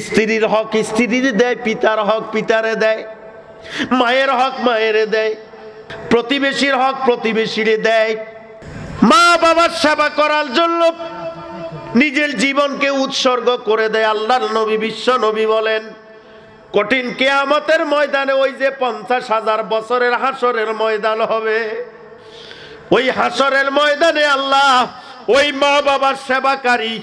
স্ত্রীর হক স্ত্রীরে দেয়, পিতার হক পিতারে দেয়, মায়ের হক মায়েরে দেয়, প্রতিবেশীর হক প্রতিবেশীরে দেয়। মা বাবার সেবা করার জন্য নিজের জীবনকে উৎসর্গ করে দেয়। আল্লাহর নবী বিশ্ব নবী বলেন, কঠিন কিয়ামতের ময়দানে ওই যে 50,000 বছরের হাসরের ময়দান হবে, ওই হাসরের ময়দানে আল্লাহ ওই মা বাবার সেবাকারী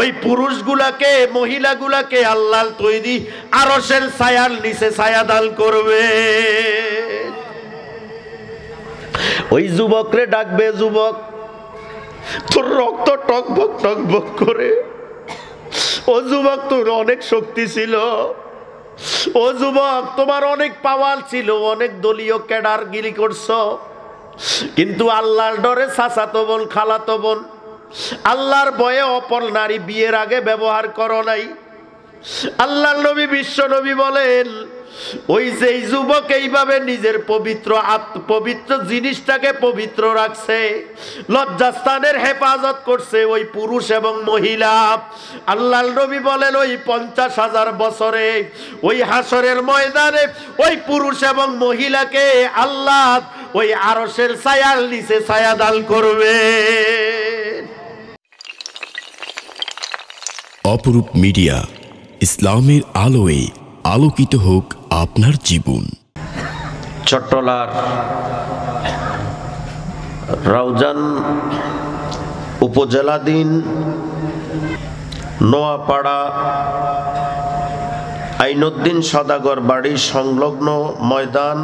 ওই পুরুষগুলাকে মহিলাগুলাকে আল্লাহ তৈরি আরশের ছায়ার নিচে ছায়াদান করবে। ওই যুবকরে ডাকবে, যুবক তোর রক্ত টকবক টকবক করে, ও যুবক তোর অনেক শক্তি ছিল, ও যুবক তোমার অনেক পাওয়ার ছিল, অনেক দলীয় ক্যাডার গিরি করছো, কিন্তু আল্লাহর ডরে চাচাতো বোন খালাতো বোন আল্লাহর ভয়ে অপর নারী বিয়ের আগে ব্যবহার করো নাই। আল্লাহর নবী বিশ্ব নবী বলেন, ওই যে যুবক এইভাবে নিজের পবিত্র জিনিসটাকে পবিত্র রাখছে, লজ্জাস্থানের হেফাজত করছে ওই পুরুষ এবং মহিলা, আল্লাহর নবী বলেন ওই 50,000 বছরে ওই হাসরের ময়দানে ওই পুরুষ এবং মহিলাকে আল্লাহ ওই আরশের ছায়ার নিচে ছায়াদান করবে। অপরূপ মিডিয়া, ইসলামের আলোয় আলোকিত হোক আপনার জীবন। চট্টলার রাউজান উপজেলাধীন নোয়াপাড়া আইনুদ্দিন সদাগর বাড়ি সংলগ্ন ময়দান,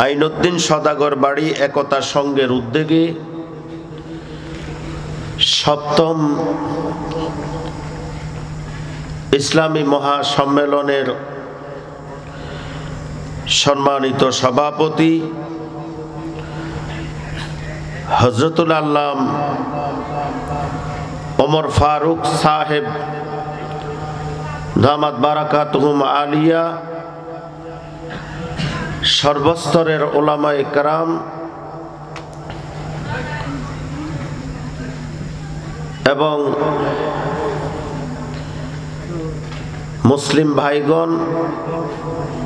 আইনুদ্দিন সদাগর বাড়ি একতা সংঘের উদ্যোগে 7ম ইসলামী মহাসম্মেলনের সম্মানিত সভাপতি হযরতুল আল্লাম ওমর ফারুক সাহেব দামাত বারাকাতুহুম আলিয়া, সর্বস্তরের ওলামায়ে কেরাম এবং মুসলিম ভাইগণ,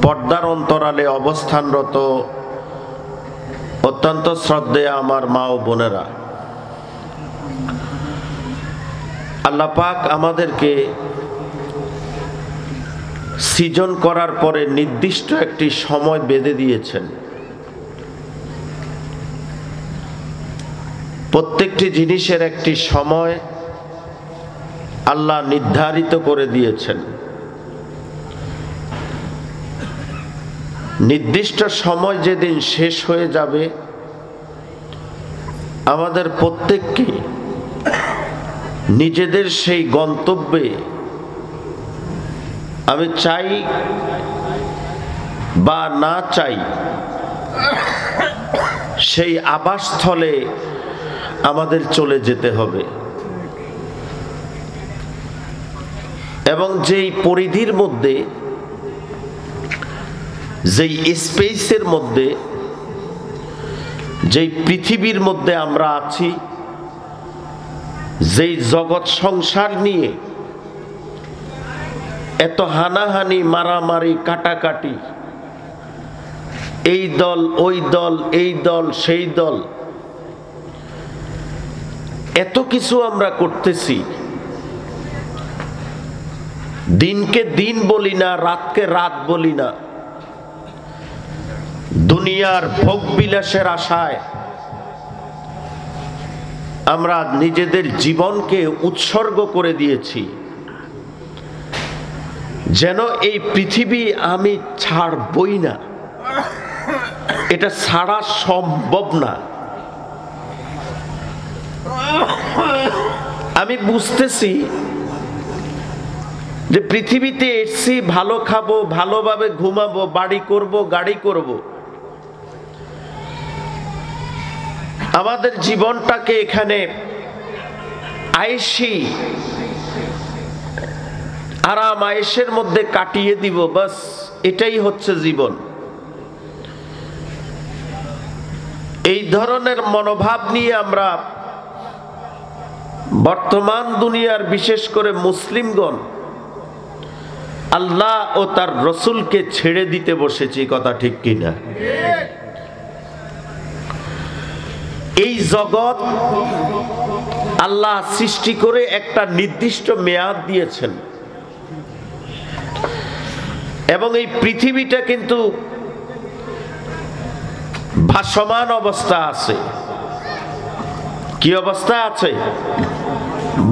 পর্দার অন্তরালে অবস্থানরত অত্যন্ত শ্রদ্ধেয় আমার মা ও বোনেরা, আল্লাহ পাক আমাদেরকে সৃজন করার পরে নির্দিষ্ট একটি সময় বেঁধে দিয়েছেন। প্রত্যেকটি জিনিসের একটি সময় আল্লাহ নির্ধারিত করে দিয়েছেন। নির্দিষ্ট সময় যেদিন শেষ হয়ে যাবে, আমাদের প্রত্যেককে নিজেদের সেই গন্তব্যে, আমি চাই বা না চাই, সেই আবাসস্থলে আমাদের চলে যেতে হবে এবং যেই পরিধির মধ্যে, যেই স্পেসের মধ্যে, যেই পৃথিবীর মধ্যে আমরা আছি, যেই জগৎ সংসার নিয়ে এত হানাহানি মারামারি কাটাকাটি, এই দল ওই দল, এই দল সেই দল, এত কিছু আমরা করতেছি, দিনকে দিন বলি না, রাতকে রাত বলি না, দুনিয়ার ভোগ বিলাসের আশায় আমরা নিজেদের জীবনকে উৎসর্গ করে দিয়েছি, যেন এই পৃথিবী আমি ছাড়বই না, এটা ছাড়া সম্ভব না। আমি বুঝতেছি যে পৃথিবীতে এসছি ভালো খাবো, ভালোভাবে ঘুমাবো, বাড়ি করব, গাড়ি করব, আমাদের জীবনটাকে এখানে আয়েশি আরাম আয়েশের মধ্যে কাটিয়ে দিব, বাস এটাই হচ্ছে জীবন। এই ধরনের মনোভাব নিয়ে আমরা বর্তমান দুনিয়ার বিশেষ করে মুসলিমগণ আল্লাহ ও তার রসুলকে ছেড়ে দিতে বসেছি, কথা ঠিক কিনা? এই জগৎ আল্লাহ সৃষ্টি করে একটা নির্দিষ্ট মেয়াদ দিয়েছেন, এবং এই পৃথিবীটা কিন্তু ভাসমান অবস্থা আছে। কি অবস্থা আছে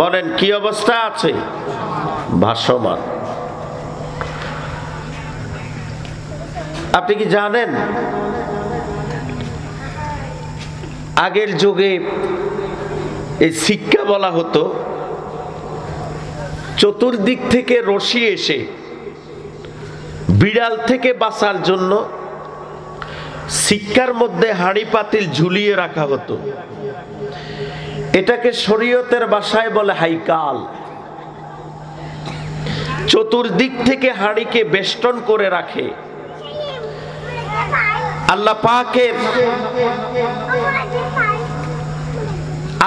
বলেন? কি অবস্থা আছে? ভাসমান। আপনি কি জানেন আগের যুগে এই শিক্ষা বলা হতো, চতুর্দিক থেকে রশি এসে বিড়াল থেকে বাঁচার জন্য শিক্ষার মধ্যে হাঁড়ি পাতিল ঝুলিয়ে রাখা হতো। এটাকে শরীয়তের ভাষায় বলে হাইকাল। চতুর্দিক থেকে হাঁড়িকে বেষ্টন করে রাখে। আল্লাহ পাকের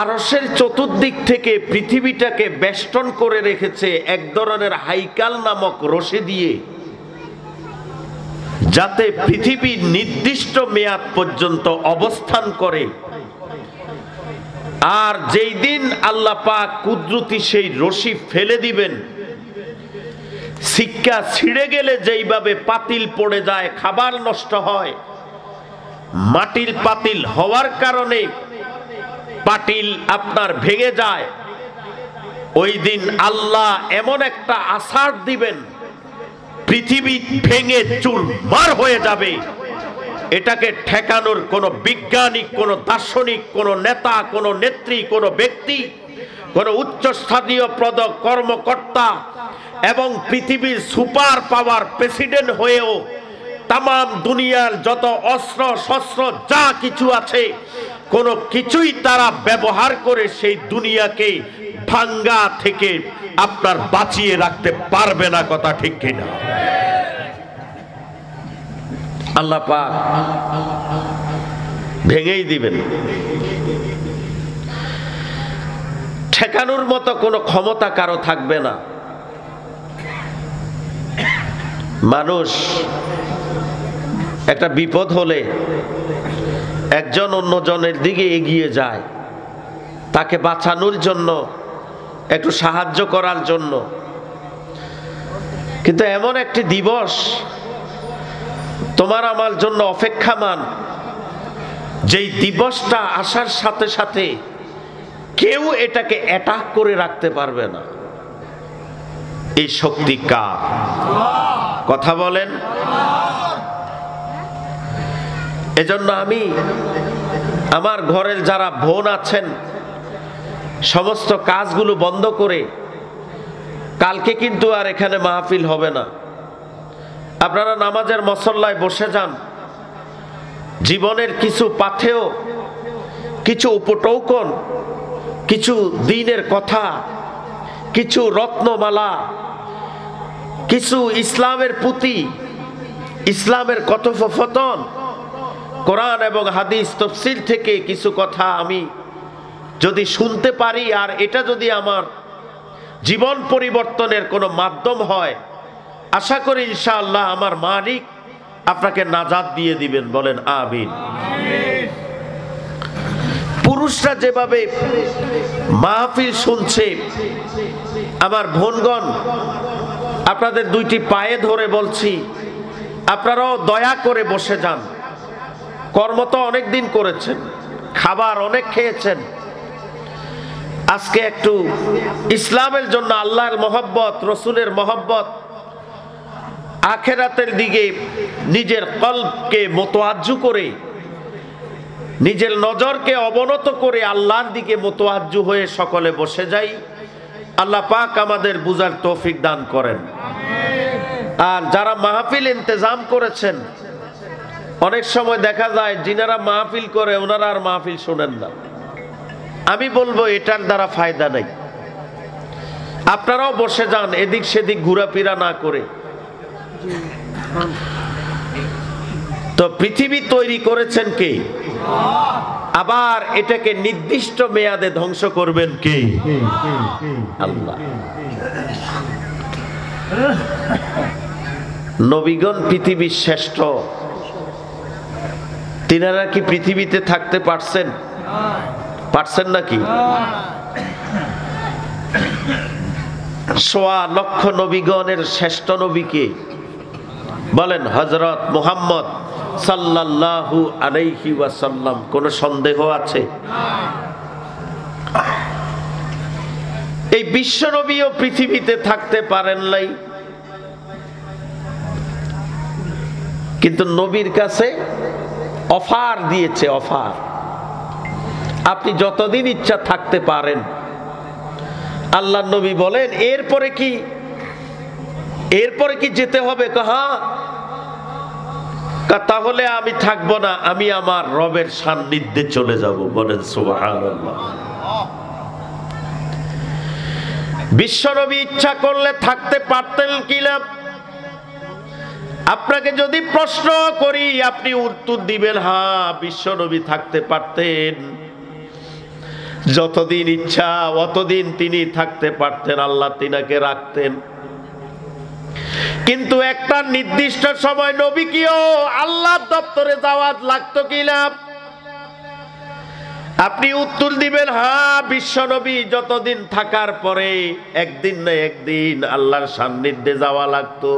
আরশের চতুর্দিক থেকে পৃথিবীটাকে বেষ্টন করে রেখেছে এক ধরনের হাইকাল নামক রশি দিয়ে, যাতে পৃথিবী নির্দিষ্ট মেয়াদ পর্যন্ত অবস্থান করে। আর যেই দিন আল্লাহ পাক কুদরতি সেই রশি ফেলে দিবেন, শিক্ষা ছিঁড়ে গেলে যেইভাবে পাতিল পড়ে যায়, খাবার নষ্ট হয়, মাটির পাতিল হওয়ার কারণে পাতিল আপনার ভেঙে যায়, ওই দিন আল্লাহ এমন একটা আছাড় দিবেন, পৃথিবী ভেঙে চুরমার হয়ে যাবে। এটাকে ঠেকানোর কোন বিজ্ঞানিক, কোন দার্শনিক, কোন নেতা, কোন নেত্রী, কোন ব্যক্তি, কোন উচ্চস্থানীয় পদ কর্মকর্তা এবং পৃথিবীর সুপার পাওয়ার প্রেসিডেন্ট হয়েও তামাম দুনিয়ার যত অস্ত্র শস্ত্র যা কিছু আছে, কোনো কিছুই তারা ব্যবহার করে সেই দুনিয়াকে ভাঙ্গা থেকে আপনার বাঁচিয়ে রাখতে পারবে না, কথা ঠিক কিনা? আল্লাহ পাক ভেঙেই দিবেন। ঠেকানোর মতো কোনো ক্ষমতা কারো থাকবে না। মানুষ একটা বিপদ হলে একজন অন্যজনের দিকে এগিয়ে যায়, তাকে বাঁচানোর জন্য, একটু সাহায্য করার জন্য। কিন্তু এমন একটি দিবস তোমার আমার জন্য অপেক্ষামান, যেই দিবসটা আসার সাথে সাথে কেউ এটাকে অ্যাটাক করে রাখতে পারবে না। এই শক্তি কার? কথা বলেন। এজন্য আমি আমার ঘরের যারা বোন আছেন, সমস্ত কাজগুলো বন্ধ করে, কালকে কিন্তু আর এখানে মাহফিল হবে না, আপনারা নামাজের মুসল্লায় বসে যান। জীবনের কিছু পাথেয়, কিছু উপটৌকন, কিছু দ্বীনের কথা, কিছু রত্নমালা, কিছু ইসলামের পুঁথি, ইসলামের কথোপকথন, কোরআন এবং হাদিস তাফসীর থেকে কিছু কথা আমি যদি শুনতে পারি, আর এটা যদি আমার জীবন পরিবর্তনের কোনো মাধ্যম হয়, আশা করি ইনশাআল্লাহ আমার মালিক আপনাকে নাজাত দিয়ে দিবেন। বলেন আমিন। পুরুষরা যেভাবে মাহফিল শুনছে, আমার বোনগণ আপনাদের দুইটি পায়ে ধরে বলছি, আপনারাও দয়া করে বসে যান। কর্ম তো অনেক দিন করেছেন, খাবার অনেক খেয়েছেন, আজকে একটু ইসলামের জন্য, আল্লাহর মহব্বত, রসুলের মহব্বত, আখেরাতের দিকে নিজের কলবকে মোতওয়াজ্জু করে, নিজের নজরকে অবনত করে আল্লাহর দিকে মোতওয়াজ্জু হয়ে সকলে বসে যাই। আল্লাহ পাক আমাদের বুঝার তৌফিক দান করেন। আর যারা মাহফিল ইন্তজাম করেছেন, অনেক সময় দেখা যায় যিনারা মাহফিল করে ওনারা আর মাহফিল শোনেন না। আমি বলবো এটার দ্বারা ফায়দা নাই। আপনারাও বসে যান, এদিক সেদিক ঘোরাফেরা না করে। তো পৃথিবী তৈরি করেছেন কে? আবার এটাকে নির্দিষ্ট মেয়াদে ধ্বংস করবেন কে? আল্লাহ। নবীগণ পৃথিবীর শ্রেষ্ঠ, তিনারা কি পৃথিবীতে থাকতে পারছেন? পারছেন নাকি? সোয়া লক্ষ নবীগণের শ্রেষ্ঠ নবীকে বলেন হযরত মুহাম্মদ সাল্লাল্লাহু আলাইহি ওয়াসাল্লাম। কোন সন্দেহ আছে? এই বিশ্ব নবীও পৃথিবীতে থাকতে পারেন নাই, কিন্তু নবীর কাছে অফার দিয়েছে, অফার, আপনি যতদিন ইচ্ছা থাকতে পারেন। আল্লাহর নবী বলেন এরপরে কি, এরপরে কি যেতে হবে? হ্যাঁ। তাহলে আমি থাকবো না, আমি আমার রবের সান্নিধ্যে চলে যাব। বলেন সুবহানাল্লাহ। বিশ্বনবী ইচ্ছা করলে থাকতে পারতেন কিনা? আপনাকে যদি প্রশ্ন করি আপনি উত্তর দিবেন হ্যাঁ, বিশ্বনবী থাকতে পারতেন। যতদিন ইচ্ছা অতদিন তিনি থাকতে পারতেন, আল্লাহ তিনাকে রাখতেন। কিন্তু একটা নির্দিষ্ট সময় নবীকেও আল্লাহর দপ্তরে যাওয়া লাগতো কিনা? আপনি উত্তর দিবেন হ্যাঁ, বিশ্বনবী যতদিন থাকার পরে একদিন না একদিন আল্লাহর সান্নিধ্যে যাওয়া লাগতো।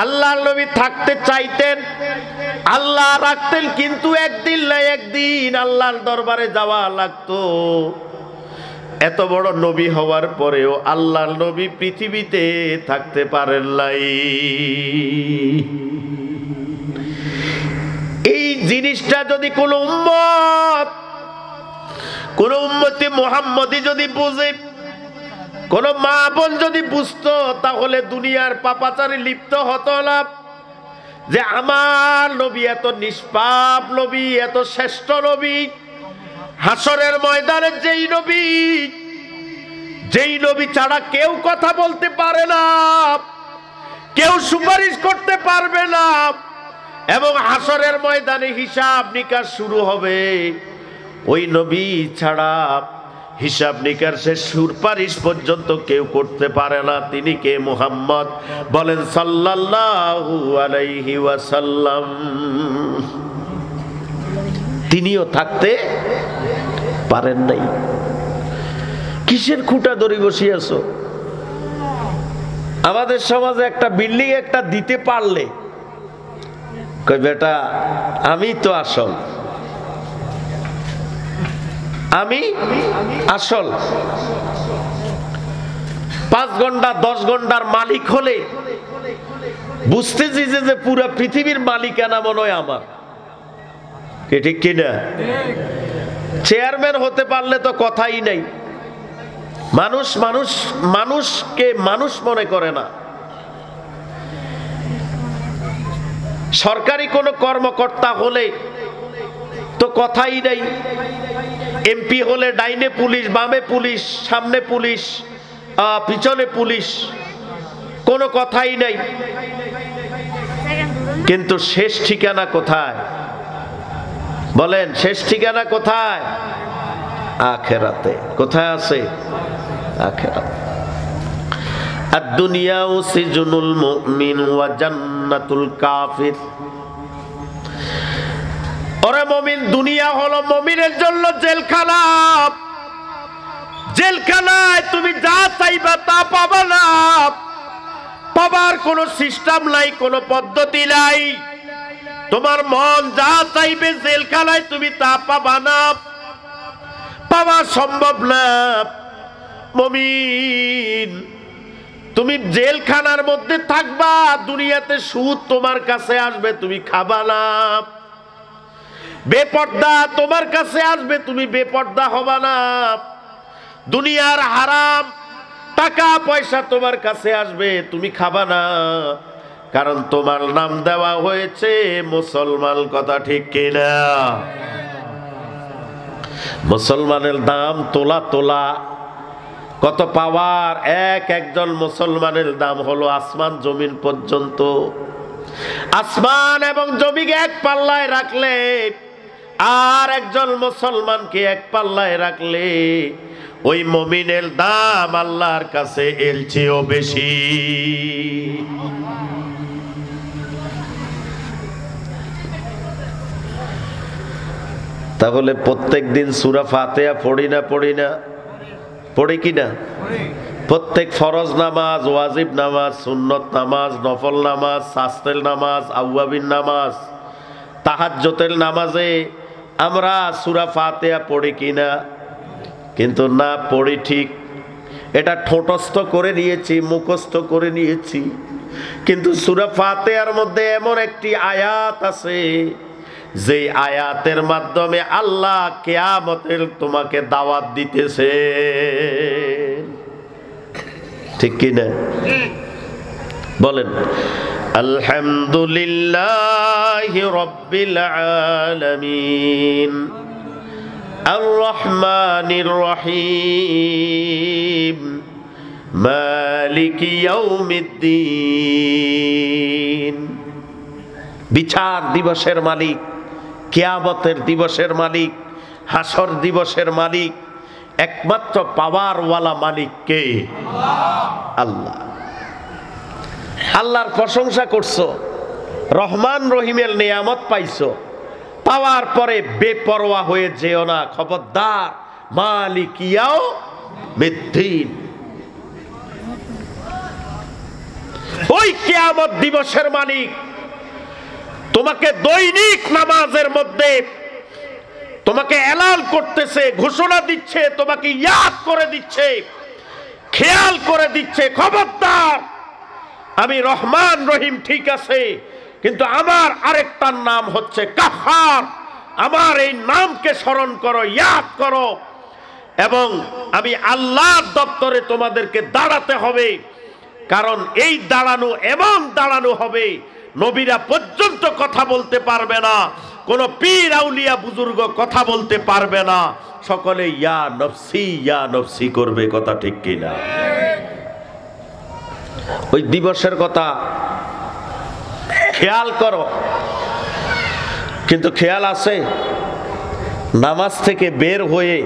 আল্লাহর নবী থাকতে চাইতেন, আল্লাহ রাখতেন, কিন্তু একদিন না একদিন আল্লাহর দরবারে যাওয়া লাগতো। এত বড় নবী হওয়ার পরেও আল্লাহর নবী পৃথিবীতে থাকতে পারেন নাই। এই জিনিসটা যদি কোন উম্মতি মুহাম্মদী যদি বুঝে, কোন মা বোন যদি বুঝতো, তাহলে দুনিয়ার পাপাচারে লিপ্ত হতো না। যে আমার নবী এত নিষ্পাপ নবী, এত শ্রেষ্ঠ নবী, হাসরের ময়দানে যেই নবী ছাড়া কেউ কথা বলতে পারে না, কেউ সুপারিশ করতে পারবে না, এবং হাসরের ময়দানে হিসাব নিকাশ শুরু হবে, ওই নবী ছাড়া হিসাব নিকাশ সুপারিশ পর্যন্ত কেউ করতে পারে না। তিনি কে? মুহাম্মদ। বলেন সাল্লাল্লাহু আলাইহি ওয়াসাল্লাম। তিনিও থাকতে পারেন নাই। কিসের খুঁটা ধরে বসে আছো? আমাদের সমাজে একটা বিল্ডিং একটা দিতে পারলে কই বেটা আমি তো আসল, আমি আসল। 5 ঘন্টা 10 ঘন্টার মালিক হলে বুঝতেছি যে পুরো পৃথিবীর মালিকানা মনে হয় আমার। ঠিক কিনা? চেয়ারম্যান হতে পারলে তো কথাই নাই। মানুষকে মানুষ মনে করে না। সরকারি কোনো কর্মকর্তা হলে তো কথাই নাই। এমপি হলে ডাইনে পুলিশ, বামে পুলিশ, সামনে পুলিশ, পিছনে পুলিশ, কোনো কথাই নাই। কিন্তু শেষ ঠিকানা কোথায়? বলেন শেষ ঠিকানা কোথায়? আখিরাতে। কোথায় আছে? আখিরাতে। আদ-দুনিয়া সিজনুল মুমিন ওয়া জান্নাতুল কাফির। ওরে মুমিন, দুনিয়া হলো মুমিনের জন্য জেলখানা। জেলখানায় তুমি যা চাইবা তা পাবা না। পাবার কোনো সিস্টেম নাই, কোনো পদ্ধতি নাই। তোমার মন যা চাইবে জেলখানায় তুমি তা পাবা না, পাওয়া সম্ভব না। মুমিন, তুমি জেলখানার মধ্যে থাকবা, দুনিয়াতে সুদ তোমার কাছে আসবে, তুমি খাবা না। বেপর্দা তোমার কাছে আসবে, তুমি বেপর্দা হবা না। দুনিয়ার হারাম টাকা পয়সা তোমার কাছে আসবে, তুমি খাবা না, কারণ তোমার নাম দেওয়া হয়েছে মুসলমান। কথা ঠিক কিনা? মুসলমানের দাম তোলা তোলা। কত পাওয়ার! একজন মুসলমানের দাম হলো আসমান জমিন পর্যন্ত। আসমান এবং জমিকে এক পাল্লায় রাখলে আর একজন মুসলমানকে এক পাল্লায় রাখলে ওই মুমিনের দাম আল্লাহর কাছে এর চেয়েও বেশি। তাহলে প্রত্যেক দিন সূরা ফাতিহা পড়ি না পড়ি কিনা? প্রত্যেক ফরজ নামাজ, ওয়াজিব নামাজ, সুন্নত নামাজ, নফল নামাজ, শাস্তের নামাজ, আউয়াবিন নামাজ, তাহাজ্জুদের নামাজে আমরা সূরা ফাতিহা পড়ি কিনা? কিন্তু না পড়ি ঠিক, এটা ঠোঁটস্থ করে নিয়েছি, মুখস্থ করে নিয়েছি। কিন্তু সূরা ফাতিহার মধ্যে এমন একটি আয়াত আছে যে আয়াতের মাধ্যমে আল্লাহ কিয়ামতের তোমাকে দাওয়াত দিতেছে, ঠিক কিনা বলেন? আলহামদুলিল্লাহি রাব্বিল আলামিন আর রহমানির রহিম মালিকি ইয়াউমিদ্দিন। বিচার দিবসের মালিক, কিয়ামতের দিবসের মালিক, হাসর দিবসের মালিক, একমাত্র পাওয়ারওয়ালা মালিক কে? আল্লাহ। আল্লাহর প্রশংসা করছো, রহমান রহিমের নিয়ামত পাইছো, পাওয়ার পরে বেপরোয়া হয়ে যেও না, খবরদার। মালিক ইয়াউমিদ্দিন, ওই কিয়ামত দিবসের মালিক তোমাকে দৈনিক নামাজের মধ্যে তোমাকে এলান করতেছে, ঘোষণা দিচ্ছে, তোমাকে ইয়াদ করে দিচ্ছে, খেয়াল করে দিচ্ছে, খবরদার আমি রহমান রহিম ঠিক আছে, কিন্তু আমার আরেকটার নাম হচ্ছে কাহার। আমার এই নামকে স্মরণ করো, ইয়াদ করো, এবং আমি আল্লাহর দপ্তরে তোমাদেরকে দাঁড়াতে হবে। কারণ এই দাঁড়ানো এমন দাঁড়ানো হবে, নবীরা পর্যন্ত কথা বলতে পারবে না, কোন পীর আউলিয়া বুজুর্গ কথা বলতে পারবে না, সকলে ইয়া নফসি করবে। কথা ঠিক কিনা? ওই দিবসের কথা খেয়াল করো। কিন্তু খেয়াল আছে, নামাজ থেকে বের হয়ে,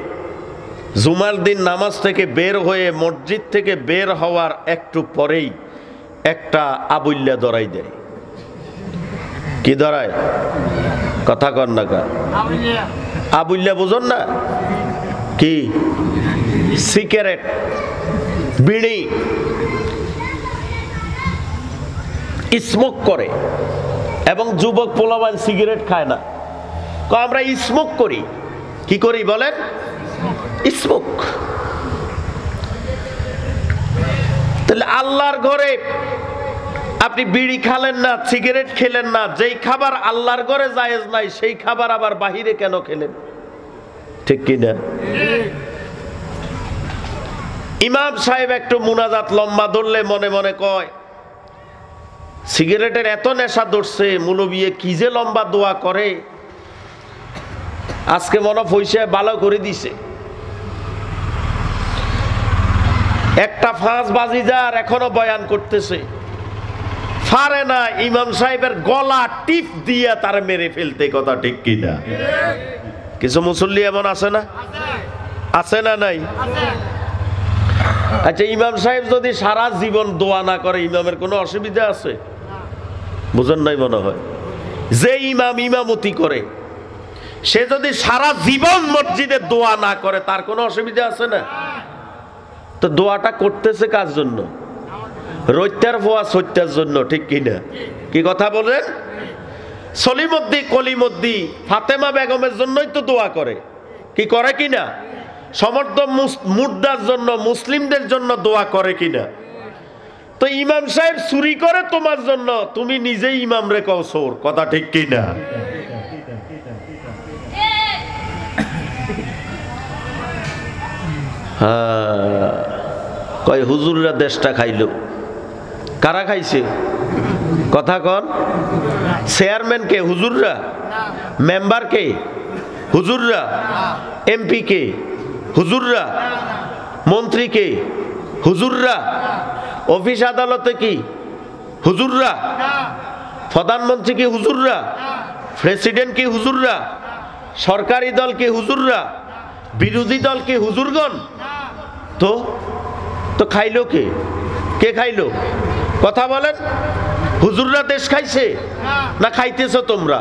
জুমার দিন নামাজ থেকে বের হয়ে মসজিদ থেকে বের হওয়ার একটু পরেই একটা আবুল্লা ধরাই দেয়। কি ধরায়? কথা কর না কা? আবুল্লা বুঝুন না কি? সিগারেট, বিড়ি স্মোক করে, এবং যুবক পোলাপান সিগারেট খায় না, আমরা স্মোক করি। কি করি বলেন? স্মোক। তাহলে আল্লাহর ঘরে আপনি বিড়ি খালেন না, সিগারেট খেলেন না, যেই খাবার আল্লাহর ঘরে জায়েজ নাই সেই খাবার আবার বাহিরে কেন খেলেন? ঠিক কিনা? ইমাম সাহেব একটু মুনাজাত লম্বা ধরলে মনে মনে কয়, সিগারেটের এত নেশা ধরছে, মুলবি কি যে লম্বা দোয়া করে, আজকে মনে পয়সা ভালো করে দিছে। একটা 5 বাজি যার এখনো বয়ান করতেছে, পারে না ইমাম সাহেবের গলা টিপ দিয়ে তার মেরে ফেলতে। কথা ঠিক কিনা? কিছু মুসল্লি এমন আছে না? আছে না নাই? আচ্ছা, ইমাম সাহেব যদি সারা জীবন দোয়া না করে, ইমামের কোনো অসুবিধা আছে? বুঝেন নাই মনে হয়। যে ইমাম ইমামতি করে, সে যদি সারা জীবন মসজিদে দোয়া না করে, তার কোনো অসুবিধা আছে না? তো দোয়াটা করতেছে কার জন্য? রৈত্যার ফোয়া সত্যার জন্য। ঠিক কিনা? কি কথা বলেন? সলিমদ্দি কলিমদ্দি ফাতেমা বেগমের জন্যই তো দোয়া করে। কি করে কিনা? সমর্থ মুর্দার জন্য, মুসলিমদের জন্য দোয়া করে কিনা? তো ইমাম সাহেব চুরি করে তোমার জন্য, তুমি নিজেই ইমাম রে কও চোর। কথা ঠিক কিনা? হ্যাঁ, কয় হুজুররা দেশটা খাইল। কারা খাইছে? কথা কন। চেয়ারম্যান কে? হুজুররা। মেম্বার কে? হুজুররা। এমপি কে? হুজুররা। মন্ত্রী কে? হুজুররা। অফিস আদালতে কি? হুজুররা। প্রধানমন্ত্রী কি? হুজুররা। প্রেসিডেন্ট কি? হুজুররা। সরকারি দল কি হুজুররা, বিরোধী দল কি হুজুরগণ? তো তো খাইলো কে? কে খাইলো? কথা বলেন। হুজুররা দেশ খাইছে না খাইতেছো তোমরা?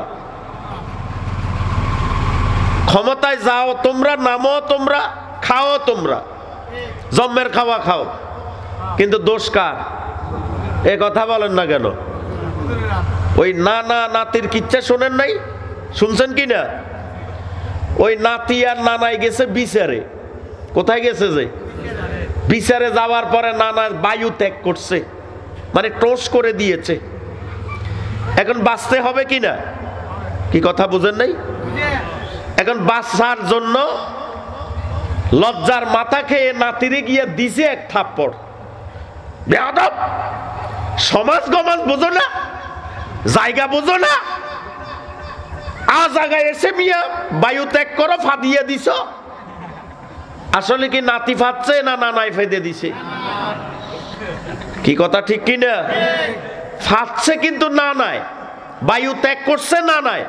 ক্ষমতায় যাও তোমরা, নামো তোমরা, খাও তোমরা, জম্মের খাওয়া খাও, কিন্তু দোষ কার? এ কথা বলেন না কেন? ওই নানা নাতির কিচ্ছা শোনেন নাই? শুনছেন কি না? ওই নাতি আর নানাই গেছে বিচারে। কোথায় গেছে? যে বিচারে যাওয়ার পরে নানার বায়ু ত্যাগ করছে, মানে টোস করে দিয়েছে। এখন বাঁচতে হবে কি না? কি কথা বুঝেন নাই? এখন বাঁচার জন্য লজ্জার মাথা খেয়ে নাতিরে গিয়ে দিছে এক থাপ্পড়। বেয়াদব, সমাজ গমাজ বোঝো না, জায়গা বোঝো না, আ জায়গায় এসে মিয়া বায়ু ত্যাগ করো, ফাঁদিয়ে দিছ। আসলে কি নাতি ফাঁদছে না নানাই ফেদে দিছে? কি কথা ঠিক কি না? ফাঁদছে কিন্তু নানায়, বায়ু ত্যাগ করছে নানায়,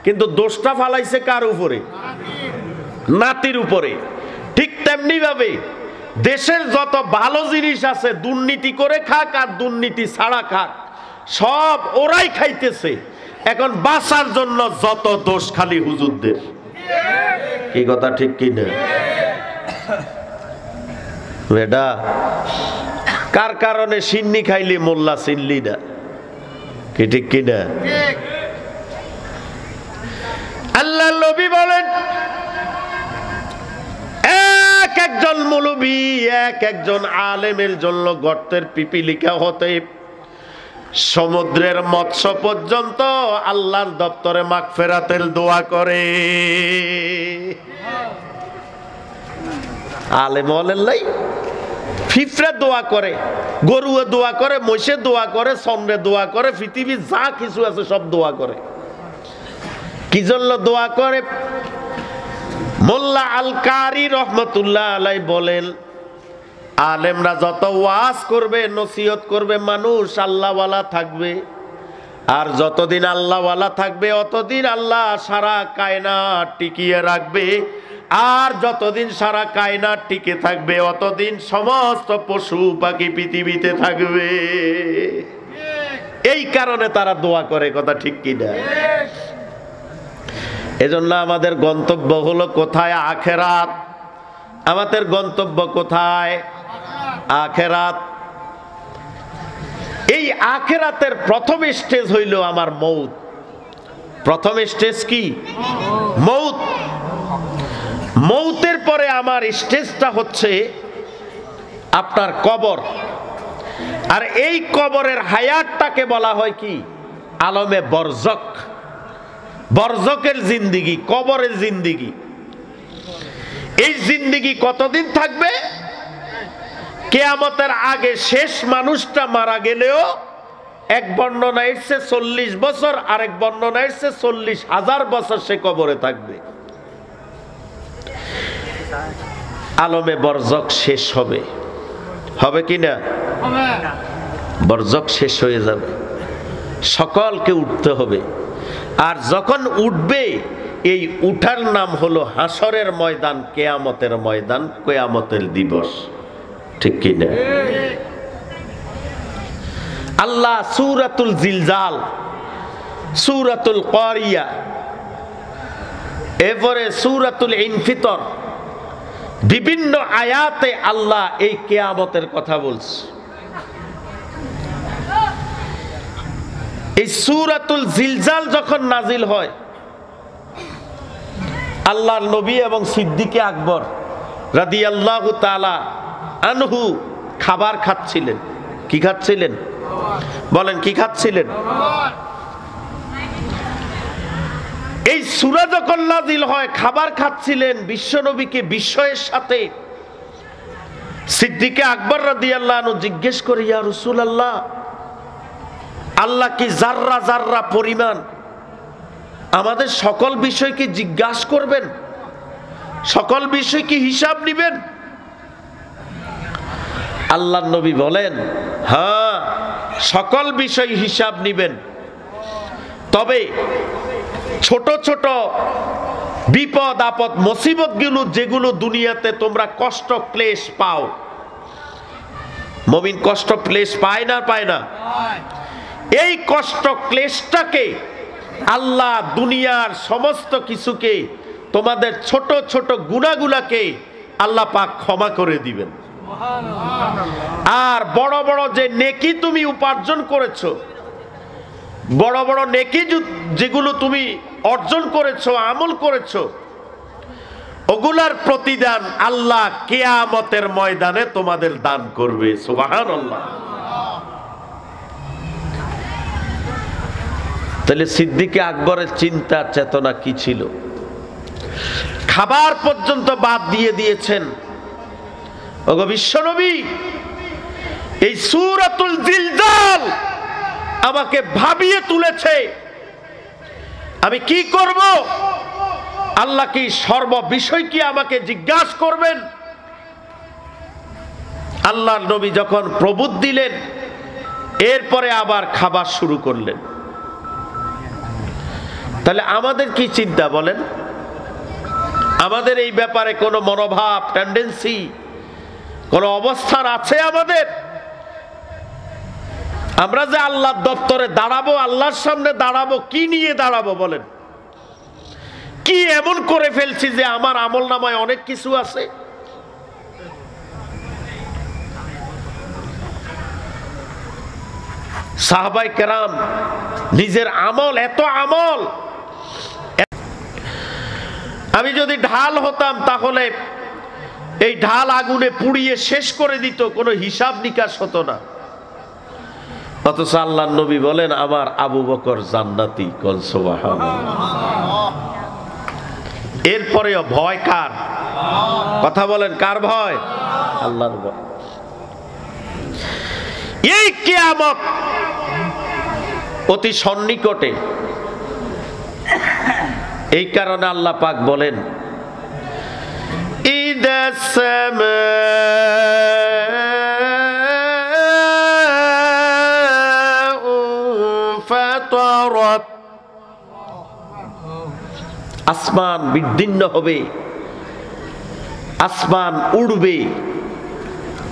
কিন্তু দোষটা ফালাইছে কার উপরে? নাতির উপরে। ঠিক তেমনি ভাবে দেশের যত ভালো জিনিস আছে দুর্নীতি করে খাক আর দুর্নীতি ছাড়া খাক, সব ওরাই খাইতেছে। এখন বাঁচার জন্য যত দোষ খালি হুজুরদের। কি কথা ঠিক কি না? বেটা, কার কারণে সিন্নি খাইলি মোল্লা চিনলি না? কি ঠিক কি না? আল্লাহ নবী বলেন, এক একজন মৌলবী, এক একজন আলেমের জন্য গর্তের পিপিলিকা হতে সমুদ্রের মৎস্য পর্যন্ত আল্লাহর দপ্তরে মাগফিরাতের দোয়া করে। আলেম হলেন ফিফরে দোয়া করে, গরুয়ে দোয়া করে, মহিষে দোয়া করে, চন্দ্রে দোয়া করে, পৃথিবীর যা কিছু আছে সব দোয়া করে। কি জন্য দোয়া করে? মোল্লা আল কারি রহমতুল্লাহ আলাই বলেন, আলেমরা যত ওয়াজ করবে, নসিহত করবে, মানুষ আল্লাহওয়ালা থাকবে। আর যতদিন আল্লাহওয়ালা থাকবে অতদিন আল্লাহ সারা কায়নাত টিকিয়ে রাখবে। আর যতদিন সারা কায়নাত টিকে থাকবে অতদিন সমস্ত পশু পাখি পৃথিবীতে থাকবে। এই কারণে তারা দোয়া করে। কথা ঠিক কিনা? এজন্য আমাদের গন্তব্য হলো কোথায়? আখেরাত। আমাদের গন্তব্য কোথায়? আখেরাত। এই আখেরাতের প্রথম স্টেজ হইল আমার মৌত। প্রথম স্টেজ কি? মৌত। মৌতের পরে আমার স্টেজটা হচ্ছে আপনার কবর। আর এই কবরের হায়াতটাকে বলা হয় কি? আলমে বরজক। বরজকের জিন্দিগি, কবরের জিন্দিগি। এই জিন্দিগি কতদিন থাকবে? কিয়ামতের আগে শেষ মানুষটা মারা গেলেও এক বর্ণনা এসছে 40 বছর, আরেক বর্ণনা এসছে 40,000 বছর সে কবরে থাকবে। আলমে বরজক শেষ হবে। হবে কি না? বরজক শেষ হয়ে যাবে, সকলকে উঠতে হবে। আর যখন উঠবে, এই উঠার নাম হলো হাসরের ময়দান, কিয়ামতের ময়দান, কিয়ামতের দিবস। ঠিক কি না? আল্লাহ সূরাতুল জিলজাল, সূরাতুল কারিয়া, এরপরে সূরাতুল ইনফিতর, বিভিন্ন আয়াতে আল্লাহ এই কিয়ামতের কথা বলছে। এই সূরাতুল জিলজাল যখন নাজিল হয়, আল্লাহর নবী এবং সিদ্দিকে আকবর রাদিয়াল্লাহু তাআলা আনহু খাবার খাচ্ছিলেন। কি খাচ্ছিলেন? বলেন, কি খাচ্ছিলেন? এই সূরা যখন নাজিল হয়, খাবার খাচ্ছিলেন। বিশ্বনবীকে বিস্ময়ের সাথে সিদ্দিকে আকবর রাদিয়াল্লাহু আনহু জিজ্ঞেস করে, ইয়া রাসূলুল্লাহ, আল্লাহ কি জাররা জাররা পরিমাণ আমাদের সকল বিষয় কি জিজ্ঞাসা করবেন? সকল বিষয় কি হিসাব নিবেন? আল্লাহর নবী বলেন, হ্যাঁ, সকল বিষয় হিসাব নিবেন, তবে ছোট ছোট বিপদ আপদ মুসিবতগুলো যেগুলো দুনিয়াতে তোমরা কষ্ট ক্লেশ পাও, মুমিন কষ্ট ক্লেশ পায় না পায় না? এই কষ্ট ক্লেশটাকে আল্লাহ দুনিয়ার সমস্ত কিছুকে, তোমাদের ছোট ছোট গুনাহগুলোকে আল্লাহ পাক ক্ষমা করে দিবেন। আর বড় বড় যে নেকি তুমি উপার্জন করেছো, বড় বড় নেকি যেগুলো তুমি অর্জন করেছো, আমল করেছো, ওগুলার প্রতিদান আল্লাহ কিয়ামতের ময়দানে তোমাদের দান করবে। সুবহানাল্লাহ। তাহলে সিদ্দিক আকবরের চিন্তা চেতনা কি ছিল? খাবার পর্যন্ত বাদ দিয়ে দিয়েছেন। ওগো বিশ্বনবী, এই সূরাতুল জিলজাল আমাকে ভাবিয়ে তুলেছে, আমি কি করব? আল্লাহ কি সর্ব বিষয় কি আমাকে জিজ্ঞাসা করবেন? আল্লাহর নবী যখন প্রবোধ দিলেন, এরপরে আবার খাবার শুরু করলেন। তাহলে আমাদের কি চিন্তা বলেন? আমাদের এই ব্যাপারে কোনো মনোভাব, টেন্ডেন্সি, কোনো অবস্থান আছে আমাদের? আমরা যে আল্লাহর দপ্তরে দাঁড়াবো, আল্লাহর সামনে দাঁড়াবো, কি নিয়ে দাঁড়াবো বলেন? কি এমন করে ফেলছি যে আমার আমল নামায় অনেক কিছু আছে? সাহাবায়ে কেরাম নিজের আমল, এত আমল, আমি যদি ঢাল হতাম তাহলে এই ঢাল আগুনে পুড়িয়ে শেষ করে দিত, কোনো হিসাব নিকাশ হতো না। অথচ আল্লাহর নবী বলেন, আমার আবু বকর জান্নাতি। কল সুবহানাল্লাহ। এরপরেও ভয় কার? কথা বলেন, কার ভয়? আল্লাহর ভয়। এই কিয়ামত অতি সন্নিকটে। এই কারণে আল্লাহ পাক বলেন, ইদাস সামাউ ফাতারাত, আসমান বিদীর্ণ হবে, আসমান উড়বে,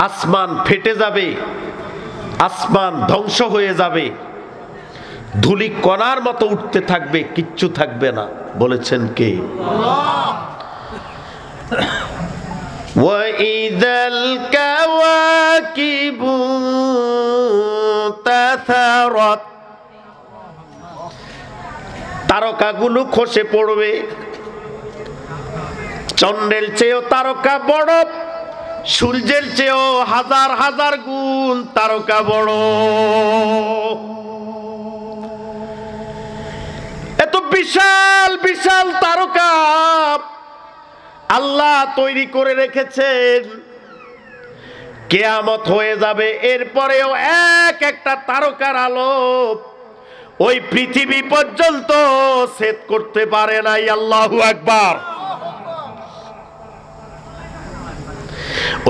আসমান ফেটে যাবে, আসমান ধ্বংস হয়ে যাবে, ধুলি কণার মতো উঠতে থাকবে, কিচ্ছু থাকবে না। বলেছেন কে? ওয়াইদাল কাওয়াকিবু তাসারাত, তারকাগুলো খসে পড়বে। চন্দ্রের চেয়েও তারকা বড়, সূর্যের চেয়েও হাজার হাজার গুণ তারকা বড়। এত বিশাল বিশাল তারকা আল্লাহ তৈরি করে রেখেছেন। কিয়ামত হয়ে যাবে, এরপরেও এক একটা তারকার আলো ওই পৃথিবী পর্যন্ত সেট করতে পারে নাই। আল্লাহু আকবার।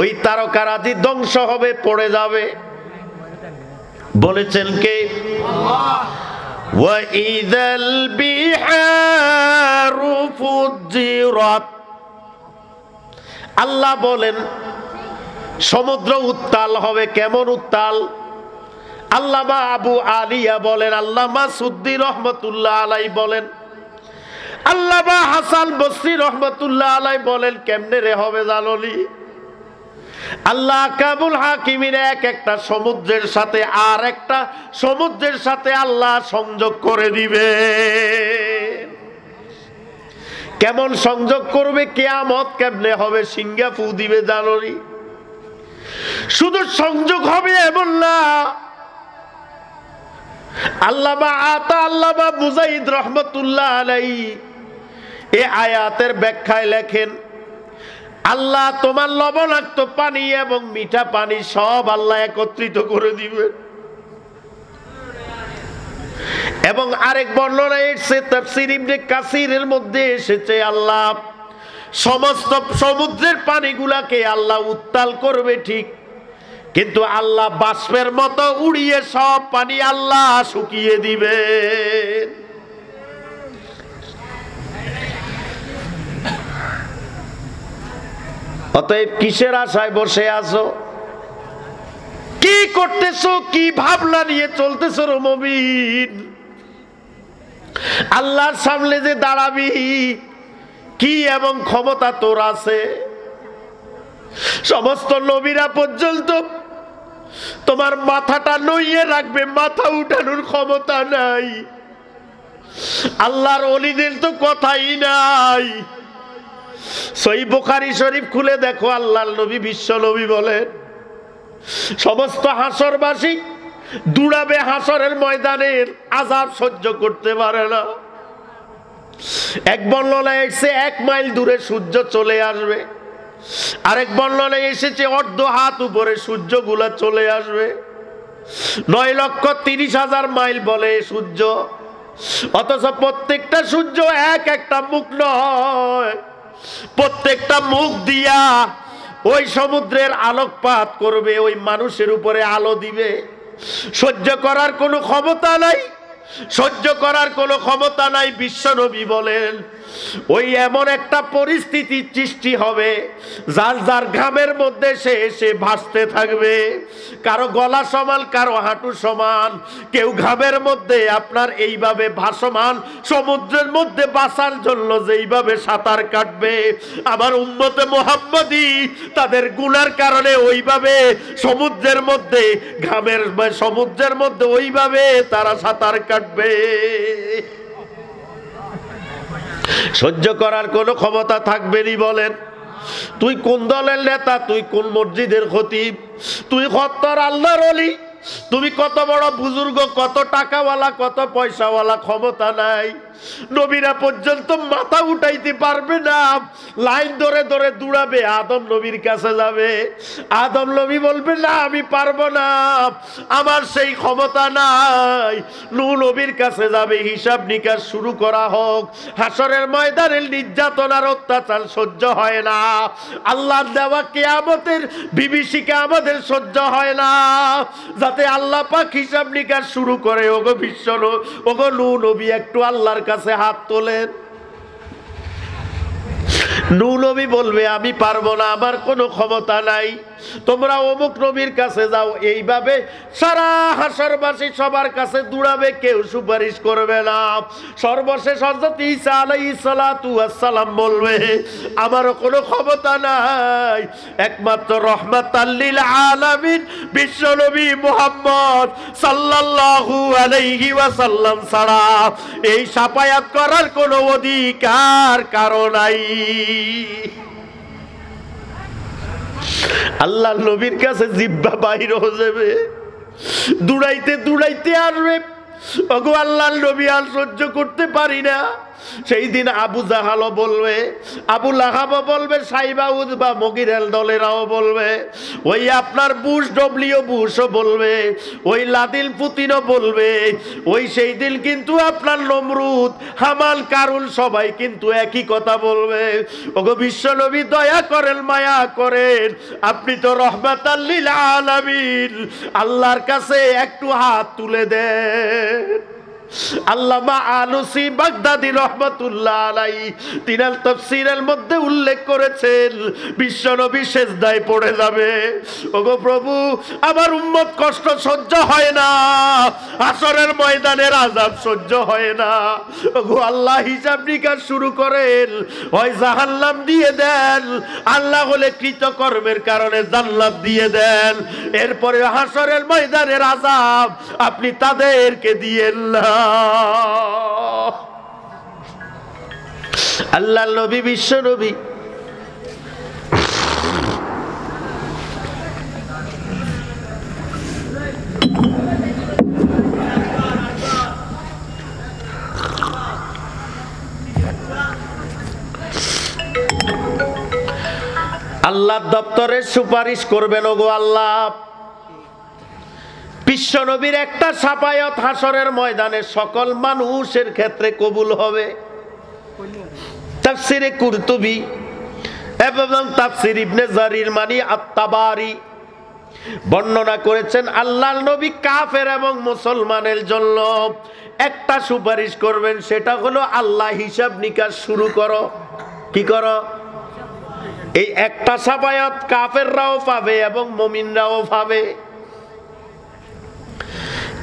ওই তারকারাজি ধ্বংস হবে, পড়ে যাবে। বলেছেন কে? ওয়াইদাল বিহারু ফুজ্জিরাত, আল্লাহ বলেন সমুদ্র উত্তাল হবে। কেমন উত্তাল? আল্লামা আবু আলিয়া বলেন, আল্লামা সুদ্দি রহমতুল্লাহ আলাই বলেন, আল্লামা হাসান বসরি রহমতুল্লাহ আলাই বলেন, কেমনে রে হবে জানলি? আল্লাহ কাবুল হাকিমিন এক একটা সমুদ্রের সাথে আর একটা সমুদ্রের সাথে আল্লাহ সংযোগ করে দিবে। কেমন সংযোগ করবে? কিয়ামত কেমনে হবে? সিংহা ফু দিবে জানলি? শুধু সংযোগ হবে এমন না। আল্লামা আতা আল্লামা মুজাহিদ রহমতুল্লাহ আলাইহি এই আয়াতের ব্যাখ্যায় লেখেন, আল্লাহ তোমার লবণাক্ত পানি এবং মিঠা পানি সব আল্লাহ একত্রিত করে দিবে। এবং আরেক বর্ণনায় এসেছে, তাফসীর ইবনে কাসিরের মধ্যে এসেছে, আল্লাহ সমস্ত সমুদ্রের পানিগুলাকে আল্লাহ উত্তাল করবে ঠিক, কিন্তু আল্লাহ বাষ্পের মতো উড়িয়ে সব পানি আল্লাহ শুকিয়ে দিবে। অতএব কিসের আশায় বসে আছো? কি করতেছো? কি ভাবনা নিয়ে চলতেছো রে মুমিন? আল্লাহর সামনে যে দাঁড়াবি, কি এবং ক্ষমতা তোর আছে? সমস্ত নবীরা পর্যন্ত তোমার মাথাটা নইয়ে রাখবে, মাথা উঠানোর ক্ষমতা নাই। আল্লাহর ওলিদের তো কথাই নাই। সহিহ বুখারী শরীফ খুলে দেখো, আল্লাহর নবী বিশ্ব নবী বলেন, সমস্ত হাসরবাসী দুড়াবে হাসরের ময়দানের আযাব সহ্য করতে পারে না। এক বর্ণনায় এসে 1 মাইল দূরে সূর্য চলে আসবে, আরেক বর্ণনায় এসেছে অর্ধ হাত উপরে সূর্যগুলা চলে আসবে। 9,30,000 মাইল বলে সূর্য, অথচ প্রত্যেকটা সূর্য এক একটা মুখ নয়, প্রত্যেকটা মুখ দিয়া ওই সমুদ্রের আলোকপাত করবে, ওই মানুষের উপরে আলো দিবে। সহ্য করার কোনো ক্ষমতা নাই, সহ্য করার কোনো ক্ষমতা নাই। বিশ্বনবী বলেন, ওই এমন একটা পরিস্থিতি সৃষ্টি হবে, যার যার ঘামের মধ্যে সে ভাসতে থাকবে। কারো গলা সমান, কারো হাঁটু সমান, কেউ ঘামের মধ্যে আপনার এইভাবে ভাসমান, সমুদ্রের মধ্যে বাঁচার জন্য যেইভাবে সাঁতার কাটবে, আমার উম্মতে মুহাম্মদী তাদের গুনার কারণে ওইভাবে সমুদ্রের মধ্যে সমুদ্রের মধ্যে ওইভাবে তারা সাঁতার কাটবে। সহ্য করার কোনো ক্ষমতা থাকবে নি বলেন? তুই কোন দলের নেতা, তুই কোন মসজিদের খতিব, তুই কত্তর আল্লাহর ওলি, তুমি কত বড় বুজুর্গ, কত টাকাওয়ালা, কত পয়সাওয়ালা, ক্ষমতা নাই। নবীরা পর্যন্ত মাথা উঠাইতে পারবে না, লাইন ধরে ধরে দৌড়াবে, আদম নবীর কাছে যাবে। আদম নবী বলবে, না আমি পারবো না, আমার সেই ক্ষমতা নাই। নূহ নবীর কাছে যাবে, হিসাব নিকাশ শুরু করা হোক। হাসরের ময়দানের নির্যাতনার অত্যাচার সহ্য হয় না, আল্লাহর দেওয়া কিয়ামতের বিভীষিকা আমাদের সহ্য হয় না, যাতে আল্লাহ পাক হিসাব নিকাশ শুরু করে। ওগো বিশ্ব ওগো নূহ নবী একটু আল্লাহর কাছে হাত তোলেন। নূহ নবী বলবে, আমি পারবো না, আমার কোনো ক্ষমতা নাই, তোমরা অমুক নবীর কাছে যাও। এইভাবে সারা হাসরবাসী সবার কাছে দৌড়াবে, কেউ সুপারিশ করবে না। সর্বশেষ হযরত ঈসা আলাইহিস সালাতু ওয়াস সালাম বলবে, আমারও কোনো ক্ষমতা নাই, একমাত্র রাহমাতাল লিল আলামিন বিশ্ব নবী মুহাম্মদ সাল্লাল্লাহু আলাইহি ওয়াসাল্লাম ছাড়া এই শাফায়াত করার কোনো অধিকার কারো নাই। আল্লাহ নবীর কাছে জিহ্বা বাইর হয়ে যাবে, দৌড়াইতে দৌড়াইতে আসবে। ওগো আল্লাহর নবী, আর সহ্য করতে পারি না। সেই দিন আবু জাহালও বলবে, আবু লাহাবও বলবে, সাইবা উদবা মগিরেল দলেরাও বলবে, ওই আপনার বুশ ডব্লিউ বুশও বলবে, ওই লাদিল পুতিনও বলবে। ওই সেই দিন কিন্তু আপনার নমরুদ, হামান, কারুন সবাই কিন্তু একই কথা বলবে। ওগো বিশ্ব নবী, দয়া করেন, মায়া করেন, আপনি তো রহমাতাল লিল আলামিন, আল্লাহর কাছে একটু হাত তুলে দেন। আল্লামা আলুসি বাগদাদি রহমাতুল্লাহ আলাইহি তিনার তাফসীরের মধ্যে উল্লেখ করেছেন, বিশ্বনবী সিজদায় পড়ে যাবে, ওগো প্রভু আমার উম্মত কষ্ট সহ্য হয় না, হাসরের ময়দানের আযাব সহ্য হয় না, ওগো আল্লাহ হিসাব নিকাশ শুরু করেন, হয় জাহান্নাম দিয়ে দেন, আল্লাহ হলে কৃতকর্মের কারণে জান্নাত দিয়ে দেন, এরপরে হাসরের ময়দানের আযাব আপনি তাদেরকে দিয়েন না। আল্লাহ নবী, বিশ্ব নবী আল্লাহ দপ্তরে সুপারিশ করবেন, ওগো আল্লাহ বিশ্ব নবীর একটা শাফায়াত হাসরের ময়দানে সকল মানুষের ক্ষেত্রে কবুল হবে। তাফসিরে কুরতুবী এবং তাফসির ইবনে জারির মানি আত-তাবারি বর্ণনা করেছেন, আল্লাহর নবী কাফের এবং মুসলমানের জন্য একটা সুপারিশ করবেন, সেটা হলো আল্লাহ হিসাব নিকাশ শুরু করো। কি করো? এই একটা শাফায়াত কাফেররাও পাবে এবং মুমিনরাও পাবে।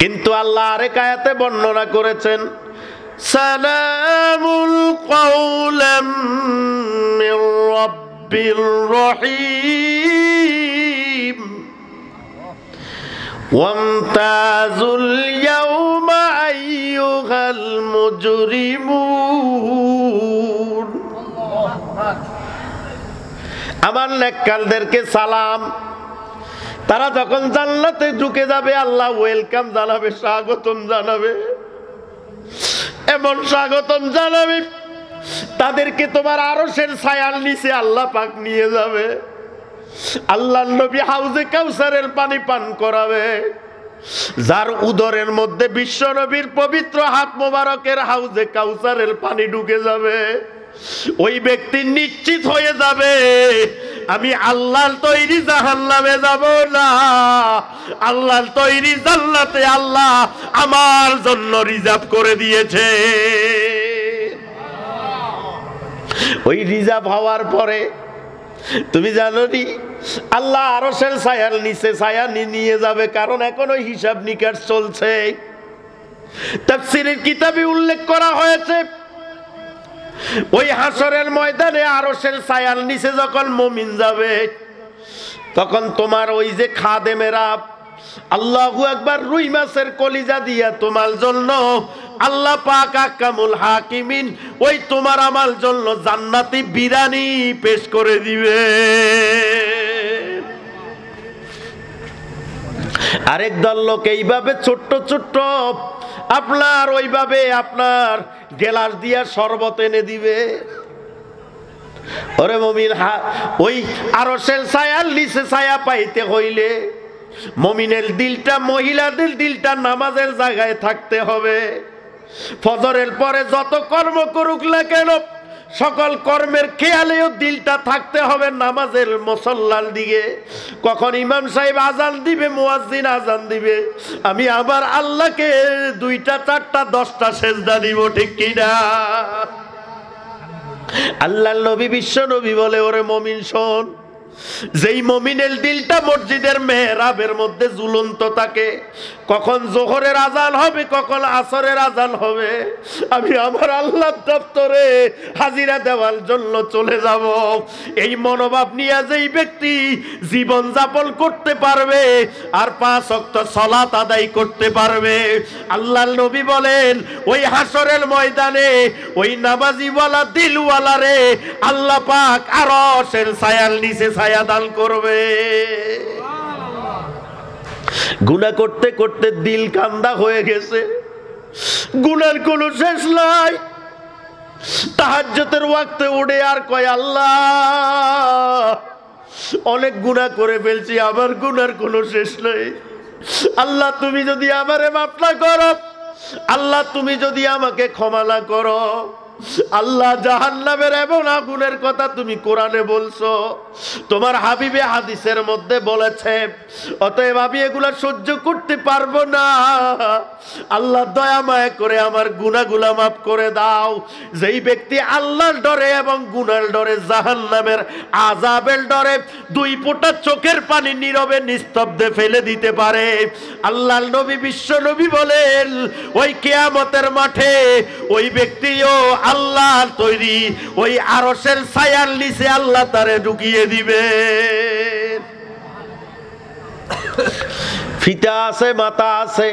কিন্তু আল্লাহ আরেক আয়াতে বর্ণনা করেছেন, সালামুল কাওলাম মির রাব্বির রহিম ওয়ামতাজুল ইয়াওমা আইয়ুহাল মুজরিমুন। আমার নেককারদেরকে সালাম। তারা যখন জান্নাতে ঢুকে যাবে আল্লাহ ওয়েলকাম জানাবে, স্বাগতম জানাবে, এমন স্বাগতম জানাবে তাদেরকে তোমার আরশের ছায়ার নিচে আল্লাহ পাক নিয়ে যাবে। আল্লাহর নবী হাউজে কাউসারের পানি পান করাবে। যার উদরের মধ্যে বিশ্ব নবীর পবিত্র হাত মোবারকের হাউজে কাউসারের পানি ঢুকে যাবে। ওই ব্যক্তি নিশ্চিত হয়ে যাবে আমি আল্লাহর তৈরি জাহান্নামে যাব না, আল্লাহর তৈরি জান্নাতে আল্লাহ আমার জন্য রিজার্ভ করে দিয়েছে। ওই রিজার্ভ হওয়ার পরে তুমি জানো নি আল্লাহ আরশের ছায়ার নিচে ছায়া নিয়ে যাবে, কারণ এখনো হিসাব নিকাশ চলছে। তাফসীরের কিতাবে উল্লেখ করা হয়েছে ওই হাসরের ময়দানে আরশের ছায়ার নিচে যখন মুমিন যাবে তখন তোমার ওই যে খাদেমেরা আল্লাহু আকবার রুই মাছের কলিজা দিয়া তোমার জন্য আল্লাহ পাক আহকামুল হাকিমিন ওই তোমার আমার জন্য জান্নাতি বিরিয়ানি পেশ করে দিবে। আরেক দল লোক এইভাবে ছোট্ট ছোট্ট আপনার ওইভাবে আপনার গেলাস দিয়া শরবত এনে দিবে। ওরে মুমিন, ওই আরশের ছায়ার নিচে ছায়া পাইতে হইলে মুমিনের দিলটা, মহিলাদের দিলটা নামাজের জায়গায় থাকতে হবে। ফজরের পরে যত কর্ম করুক না কেন সকল কর্মের খেয়ালেও দিলটা থাকতে হবে নামাজের মুসল্লার দিকে। কখন ইমাম সাহেব আজান দিবে, মুয়াজ্জিন আজান দিবে, আমি আবার আল্লাহকে 2টা 4টা 10টা সেজদা দিব, ঠিক কিনা? আল্লাহর নবী বিশ্ব নবী বলে, ওরে মুমিন শোন, যেই মুমিনের দিলটা মসজিদের মেহরাবের মধ্যে ঝুলন্ত থাকে, কখন জোহরের আজান হবে কখন আসরের আজান হবে, আমি আমার আল্লাহর দপ্তরে হাজিরা দেওয়ার জন্য চলে যাব। এই মনোভাব নিয়ে যেই ব্যক্তি জীবন যাপন করতে পারবে আর 5 ওয়াক্ত সালাত আদায় করতে পারবে, আল্লাহর নবী বলেন ওই হাসরের ময়দানে ওই নামাজিওয়ালা দিলওয়ালা রে আল্লাহ পাক আরশের ছায়ার নিচে ছায়া দান করবে। গুনাহ করতে করতে দিল কান্দা হয়ে গেছে, গুনার কোনো শেষ নাই। তাহাজ্জুদের ওয়াক্তে উঠে আর কয়, আল্লাহ অনেক গুনাহ করে ফেলছি, আমার গুনার কোনো শেষ নাই। আল্লাহ তুমি যদি আমারে মাফ না করো, আল্লাহ তুমি যদি আমাকে ক্ষমা না করো, আল্লাহ জাহান্নামের এবং আগুনের কথা তুমি কোরআনে বলছো, তোমার হাবিবে হাদিসের মধ্যে বলেছে, অতএব আমি এগুলা সহ্য করতে পারবো না। আল্লাহ দয়া মায়া করে আমার গুনাহগুলা মাফ করে দাও। যেই ব্যক্তি আল্লাহর ডরে এবং গুনার ডরে, জাহান্নামের আযাবের ডরে 2 ফোঁটা চোখের পানি নীরবে নিস্তব্ধে ফেলে দিতে পারে, আল্লাহর নবী বিশ্ব নবী বলেন ওই কিয়ামতের মাঠে ওই ব্যক্তিও আল্লাহর তৈরি ওই আরশের ছায়ার নিচে আল্লাহ তারে ঢুকিয়ে দিবে। ফিতা আছে, মাথা আছে,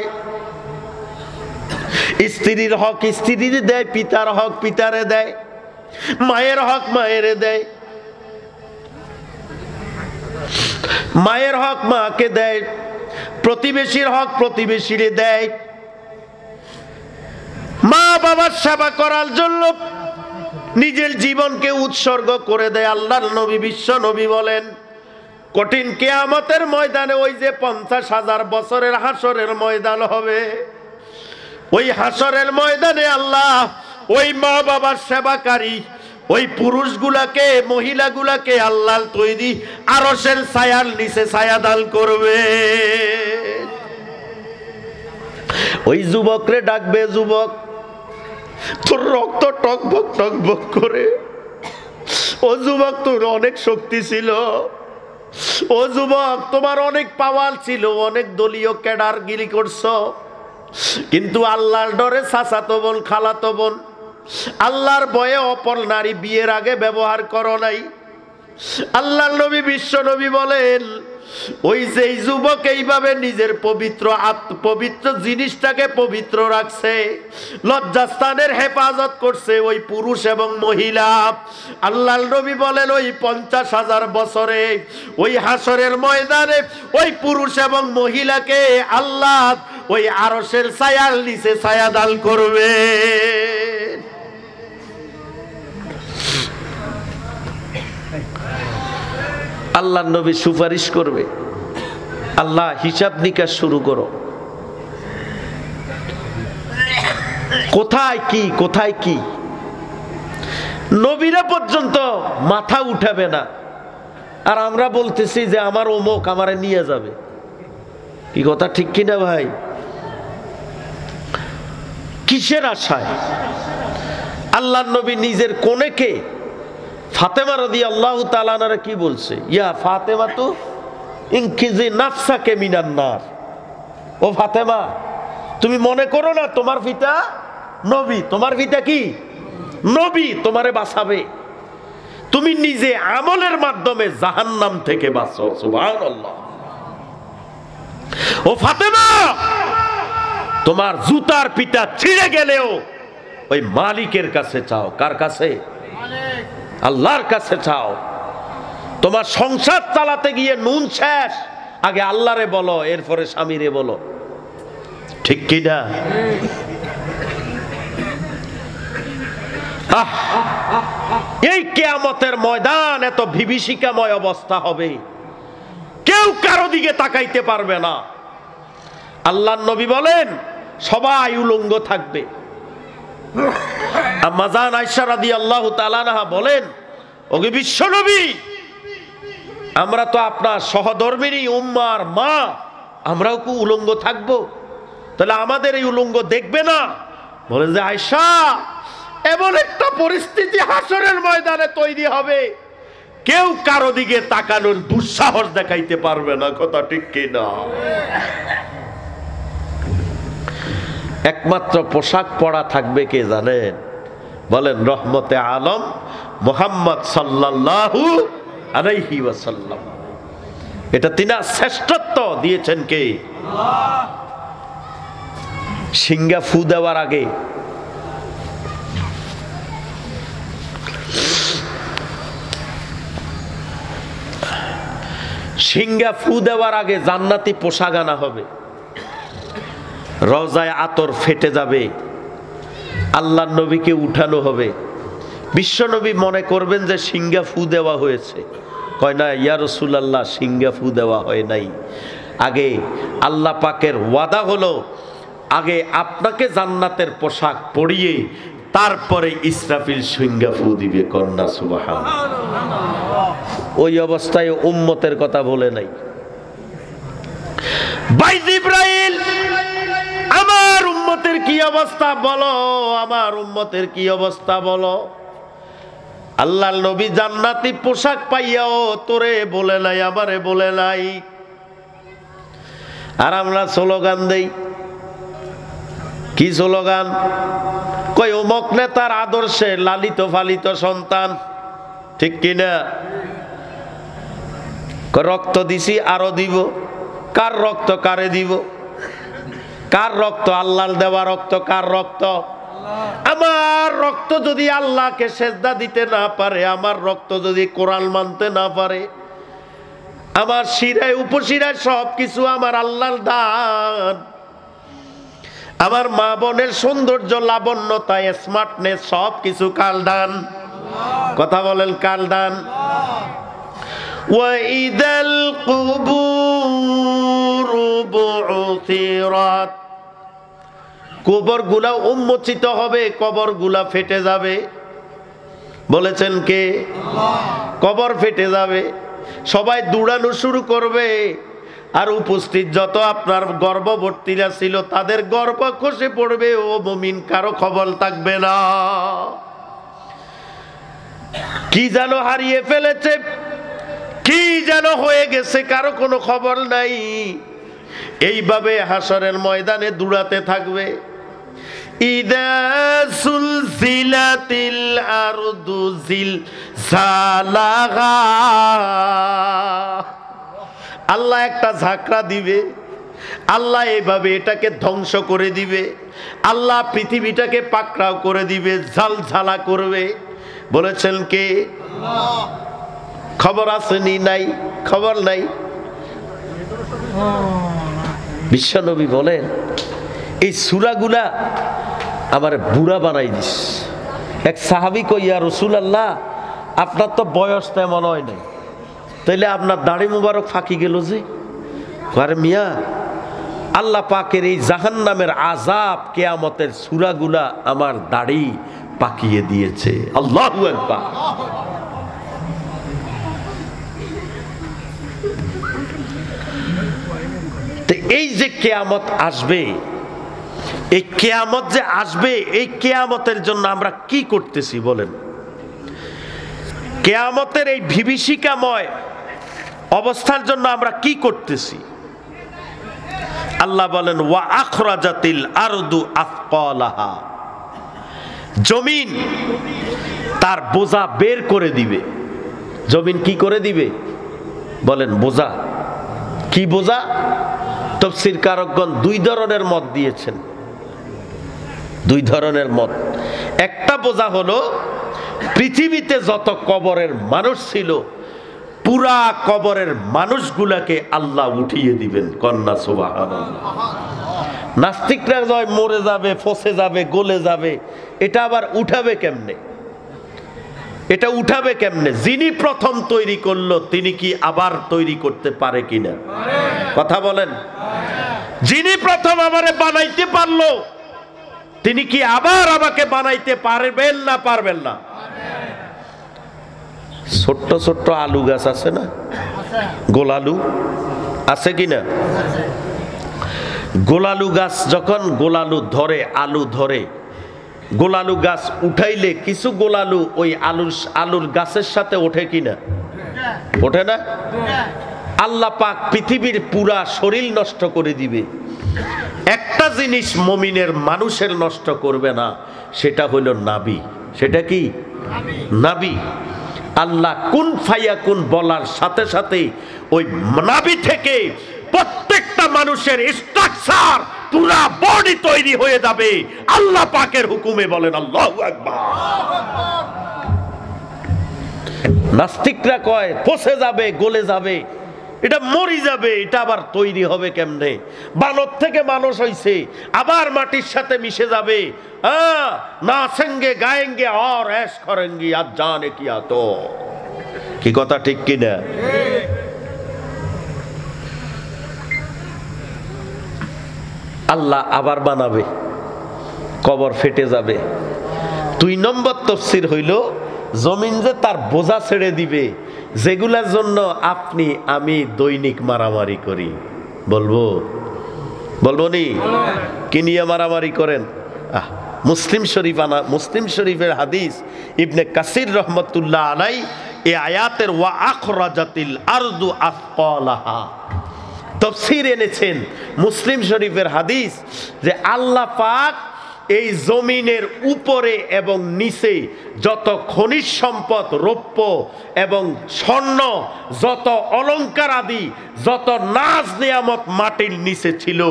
স্ত্রীর হক স্ত্রীর দেয়, পিতার হক পিতারে দেয়, মায়ের হক মায়েরে দেয়, মায়ের হক মাকে দেয়, প্রতিবেশীর হক প্রতিবেশীরে দেয়। মা বাবার সেবা করার জন্য নিজের জীবনকে উৎসর্গ করে দেয়। আল্লাহর নবী বিশ্ব নবী বলেন কঠিন কিয়ামতের ময়দানে ওই যে 50,000 বছরের হাসরের ময়দান হবে, ওই হাসরের ময়দানে আল্লাহ ওই মা বাবার সেবাকারী ওই পুরুষগুলাকে মহিলাগুলাকে আল্লাহর তৈরি আরশের ছায়ার নিচে ছায়া দান করবে। ওই যুবকরে ডাকবে, যুবক তোর রক্ত টকবক টকবক করে, ও যুবক, তোর অনেক শক্তি ছিল, ও যুবক তোমার অনেক পাওয়ার ছিল, অনেক দলীয় ক্যাডার গিরি করছো, কিন্তু আল্লাহর ডরে চাচাতো বোন খালাতো বোন আল্লাহর ভয়ে অপর নারী বিয়ের আগে ব্যবহার করো নাই। আল্লাহর নবী বিশ্ব নবী বলেন, ওই যে যুবক এইভাবে নিজের পবিত্র জিনিসটাকে পবিত্র রাখছে, লজ্জাস্থানের হেফাজত করছে, ওই পুরুষ এবং মহিলা, আল্লাহর নবী বলেন ওই 50,000 বছরে ওই হাসরের ময়দানে ওই পুরুষ এবং মহিলাকে আল্লাহ ওই আরশের ছায়ার নিচে ছায়া দান করবে। আল্লাহর নবী সুপারিশ করবে, আল্লাহ হিসাব নিকাশ শুরু করো, কোথায় কি কোথায় কি। নবীরা পর্যন্ত মাথা উঠাবে না, আর আমরা বলতেছি যে আমার অমুক আমারে নিয়ে যাবে। কি কথা ঠিক কিনা ভাই? কিসের আশায়? আল্লাহর নবী নিজের কনেকে ফাতেমা রাদিয়াল্লাহু তাআলা আনহা কি বলছে? ইয়া ফাতেমা তু ইনকিজি নাফসাকে মিনান নার। ও ফাতেমা, তুমি মনে করো না তোমার পিতা নবী, তোমার পিতা কি নবী, তোমারে বাঁচাবে, তুমি নিজে আমলের মাধ্যমে জাহান্নাম থেকে বাঁচো। সুবহানাল্লাহ। ও ফাতেমা, তোমার জুতার পিতা ছিঁড়ে গেলেও ওই মালিকের কাছে চাও। কার কাছে? আল্লাহর কাছে চাও। তোমার সংসার চালাতে গিয়ে নুন শেষ, আগে আল্লাহরে বলো, এরপরে স্বামীরে বলো। ঠিক কি না? এই কিয়ামতের ময়দান এত বিভীষিকাময় অবস্থা হবে, কেউ কারো দিকে তাকাইতে পারবে না। আল্লাহর নবী বলেন সবাই উলঙ্গ থাকবে। আম্মা জান আয়েশা রাদিয়াল্লাহু তাআলা আনহা বলেন, ওগো বিশ্ব নবী, আমরা তো আপনার সহধর্মিনী উম্মার মা, আমরাও কি উলঙ্গ থাকবো? তাহলে আমাদের এই উলঙ্গ দেখবে না? বলেন যে আয়েশা, এমন একটা পরিস্থিতি হাসরের ময়দানে তৈরি হবে, কেউ কারো দিকে তাকানোর দুঃসাহস দেখাইতে পারবে না। কথা ঠিক কিনা? একমাত্র পোশাক পরা থাকবে কে জানেন? বলেন রহমতে আলম মুহাম্মদ সাল্লাল্লাহু আলাইহি ওয়াসাল্লাম। এটা তিনার শ্রেষ্ঠত্ব দিয়েছেন কে? আল্লাহ। সিংহা ফু দেওয়ার আগে জান্নাতি পোশাক আনা হবে, রওজায় আতর ফেটে যাবে, আল্লাহর নবীকে উঠানো হবে। বিশ্ব নবী মনে করবেন যে সিংহা ফু দেওয়া হয়েছে, কয় না ইয়া রাসূলুল্লাহ, সিংহা ফু দেওয়া হয় নাই। আগে আল্লাহ পাকের ওয়াদা হলো, আগে আপনাকে জান্নাতের পোশাক পরিয়ে তারপরে ইসরাফিল সিংহা ফু দিবে। কন্যা সুবহানাল্লাহ। ওই অবস্থায় উম্মতের কথা বলে নাই। ভাই জিবরাইল, আমার উম্মতের কি অবস্থা বলো, আমার উম্মতের কি অবস্থা বলো। আল্লাহর নবী জান্নাতি পোশাক পাইয়াও তোরে বলে নাই, আমারে বলে নাই। আর আমরা স্লোগান দেই, কি স্লোগান? কই অমুক নেতার আদর্শে লালিত পালিত সন্তান। ঠিক কিনা? রক্ত দিছি আরো দিব। কার রক্ত কারে দিব? কার রক্ত? আল্লাহর দেওয়া রক্ত। কার রক্ত? আমার রক্ত যদি আল্লাহকে সেজদা দিতে না পারে, আমার রক্ত যদি কোরআন মানতে না পারে, আমার শিরায় উপশিরায় সবকিছু আমার আল্লাহর দান। আমার মা বোনের সৌন্দর্য, লাবণ্যতা, স্মার্টনেস সবকিছু কার দান? কথা বলেন, কার দান? ওয়াইদাল কুবুর বু'থিরাত, কবরগুলা উন্মোচিত হবে, কবরগুলা ফেটে যাবে। বলেছেন কে? আল্লাহ। কবর ফেটে যাবে, সবাই দৌড়ানো শুরু করবে, আর উপস্থিত যত আপনার গর্ভবর্তীরা ছিল তাদের গর্ভ খসে পড়বে। ও মুমিন, কারো খবর থাকবে না। কি যেন হারিয়ে ফেলেছে, কি যেন হয়ে গেছে, কারো কোনো খবর নাই। এইভাবে হাসরের ময়দানে দৌড়াতে থাকবে। ইদা সুলসিলাতিল আরদু জিলজালাহা, আল্লাহ একটা ঝাঁকড়া দিবে, আল্লাহ এইভাবে এটাকে ধ্বংস করে দিবে, আল্লাহ পৃথিবীটাকে পাকড়াও করে দিবে, ঝালঝালা করবে। বলেছেন কে? খবর আসেনি? নাই, খবর নাই। বিশ্বনবী বলেন এই সূরাগুলা আমার বুড়া বানাই দিস। এক সাহাবী কই, ইয়া রাসূলুল্লাহ আপনার তো বয়স তেমন হয় নাই, তাইলে আপনার দাড়ি মুবারক ফাঁকি গেল যে? আরে মিয়া, আল্লাহ পাকের এই জাহান্নামের আযাব কিয়ামতের সূরাগুলা আমার দাড়ি পাকিয়ে দিয়েছে। আল্লাহু আকবার। তো এই যে কিয়ামত আসবে, এই কিয়ামত যে আসবে, এই কিয়ামতের জন্য আমরা কি করতেছি বলেন? কিয়ামতের এই বিভীষিকাময় অবস্থার জন্য আমরা কি করতেছি? আল্লাহ বলেন ওয়া আখরাজাতিল আরদু আফকালাহা, জমিন তার বোঝা বের করে দিবে। জমিন কি করে দিবে বলেন? বোঝা। কি বোঝা? তাফসীর কারকগণ দুই ধরনের মত দিয়েছেন, দুই ধরনের মত। একটা বোঝা হলো পৃথিবীতে যত কবরের মানুষ ছিল, পুরা কবরের মানুষগুলাকে আল্লাহ উঠিয়ে দিবেন। কন্যা সুবহানাল্লাহ। নাস্তিকরা যায় মরে যাবে, ফসে যাবে, গলে যাবে, এটা আবার উঠাবে কেমনে? এটা উঠাবে কেমনে? যিনি প্রথম তৈরি করলো তিনি কি আবার তৈরি করতে পারে কিনা? কথা বলেন। যিনি প্রথম আমারে বানাইতে পারলো তিনি কি আবার আমাকে বানাইতে পারবেন না পারবেন না? ছোট্ট ছোট্ট আলু গাছ আছে না, গোলালু আছে কিনা? গোলালু গাছ যখন গোলালু ধরে, আলু ধরে, গোলালু গাছ উঠাইলে কিছু গোলালু ওই আলুর গাছের সাথে ওঠে কিনা? ওঠে না? আল্লাহ পাক পৃথিবীর পুরা শরীর নষ্ট করে দিবে, একটা জিনিস মুমিনের মানুষের নষ্ট করবে না, সেটা হলো নাবি। সেটা কি? নাবি। আল্লাহ কুন ফায়াকুন বলার সাথে সাথে ওই নাবি থেকে প্রত্যেকটা মানুষের স্ট্রাকচার, পুরা বডি তৈরি হয়ে যাবে আল্লাহ পাকের হুকুমে। বলেন আল্লাহু আকবার। নাস্তিকরা কয় পচে যাবে, গলে যাবে, এটা মরি যাবে, এটা আবার তৈরি হবে কেমনে? বানর থেকে মানুষ হইছে, আবার মাটির সাথে মিশে যাবে। না সঙ্গে গায়েঙ্গে আর ऐश करेंगे आज जाने किया तो। কি কথা ঠিক কিনা? আল্লাহ আবার বানাবে, কবর ফেটে যাবে। 2 নম্বর তাফসীর হইল জমিন যে তার বোঝা ছেড়ে দিবে, যেগুলার জন্য আপনি আমি দৈনিক মারামারি করি। বলবো বলবো নি? কি নিয়ে মারামারি করেন? মুসলিম শরীফ আনা, মুসলিম শরীফের হাদিস, ইবনে কাসির রহমতুল্লাহ আলাই এই আয়াতের ওয়া আখরাজাতিল আরদু আফকালাহা তাফসীর এনেছেন। মুসলিম শরীফের হাদিস যে আল্লাহ পাক এই জমিনের উপরে এবং নিচে যত খনিজ সম্পদ, রৌপ্য এবং স্বর্ণ, যত অলংকার আদি, যত নাজ নিয়ামত মাটির নিচে ছিল,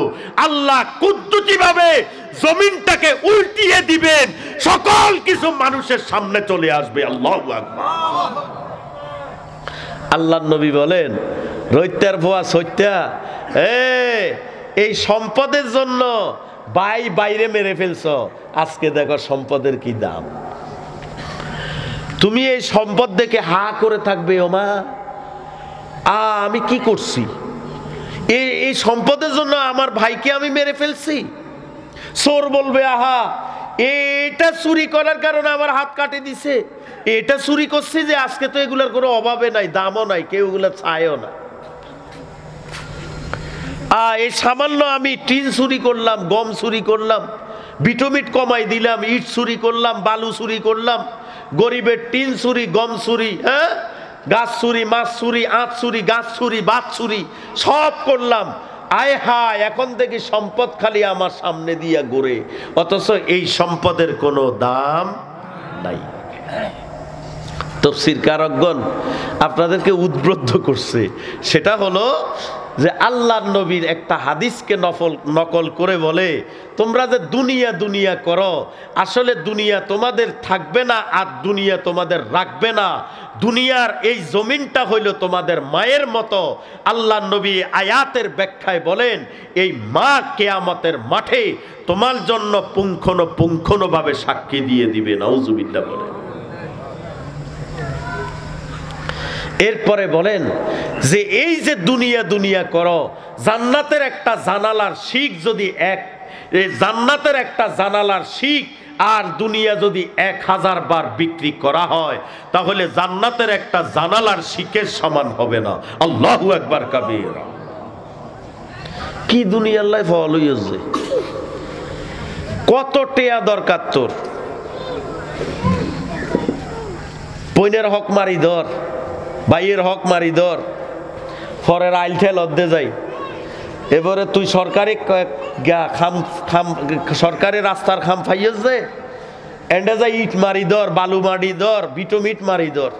আল্লাহ কুদরতিভাবে জমিনটাকে উল্টিয়ে দিবেন, সকল কিছু মানুষের সামনে চলে আসবে। আল্লাহু আকবার। আল্লাহর নবী বলেন, রৈত্যার ভুয়া সত্যা, এই সম্পদের জন্য বাইরে মেরে ফেলছ, আজকে দেখো সম্পদের কি দাম। তুমি এই সম্পদ দেখে হা করে থাকবে, ওমা আমি কি করছি, এই সম্পদের জন্য আমার ভাইকে আমি মেরে ফেলছি। চোর বলবে, আহা এটা চুরি করার কারণে আমার হাত কাটে দিছে, এটা চুরি করছি যে আজকে তো এগুলোর কোনো অভাবে নাই, দামও নাই, কেউ এগুলো চায়ও না। এই সামান্য আমি টিন চুরি করলাম, গম চুরি করলাম, বিটমিট কমাই দিলাম, ইট চুরি করলাম, বালু চুরি করলাম, গরিবের টিন চুরি, গম চুরি, হ্যাঁ, গাছ চুরি, মাছ চুরি, আঁচ চুরি, গাছ চুরি, বাত চুরি, সব করলাম। আয় হায়, এখন দেখি সম্পদ খালি আমার সামনে দিয়া ঘুরে, অথচ এই সম্পদের কোনো দাম নাই। তাফসীর কারকগণ আপনাদেরকে উদ্বুদ্ধ করছে, সেটা হলো যে আল্লাহর নবীর একটা হাদিসকে নকল করে বলে, তোমরা যে দুনিয়া দুনিয়া করো, আসলে দুনিয়া তোমাদের থাকবে না আর দুনিয়া তোমাদের রাখবে না। দুনিয়ার এই জমিনটা হইল তোমাদের মায়ের মতো। আল্লাহর নবী আয়াতের ব্যাখ্যায় বলেন, এই মা কিয়ামতের মাঠে তোমার জন্য পুঙ্খানুপুঙ্খভাবে সাক্ষী দিয়ে দিবে। নাউজুবিল্লাহ বলেন। এরপরে বলেন যে এই যে দুনিয়া দুনিয়া করো, জান্নাতের একটা জানালার শিক যদি জান্নাতের একটা জানালার শিক আর দুনিয়া যদি 1000 বার বিক্রি করা হয়, তাহলে জান্নাতের একটা জানালার শিকের সমান হবে না। আল্লাহু আকবার কাবীরা। কি দুনিয়ার লাইফ হইছে, কত টেয়া দরকার তোর, বইনের হক মারি ধর, ভাইয়ের হক মারি ধর, পরের আইল ঠেল অর্ধে যাই। এবারে তুই সরকারি রাস্তার খাম ফাইয়েছ যে এন্ডে যাই ইট মারি ধর, বালু মারি ধর, বিটুমিট মারি ধর।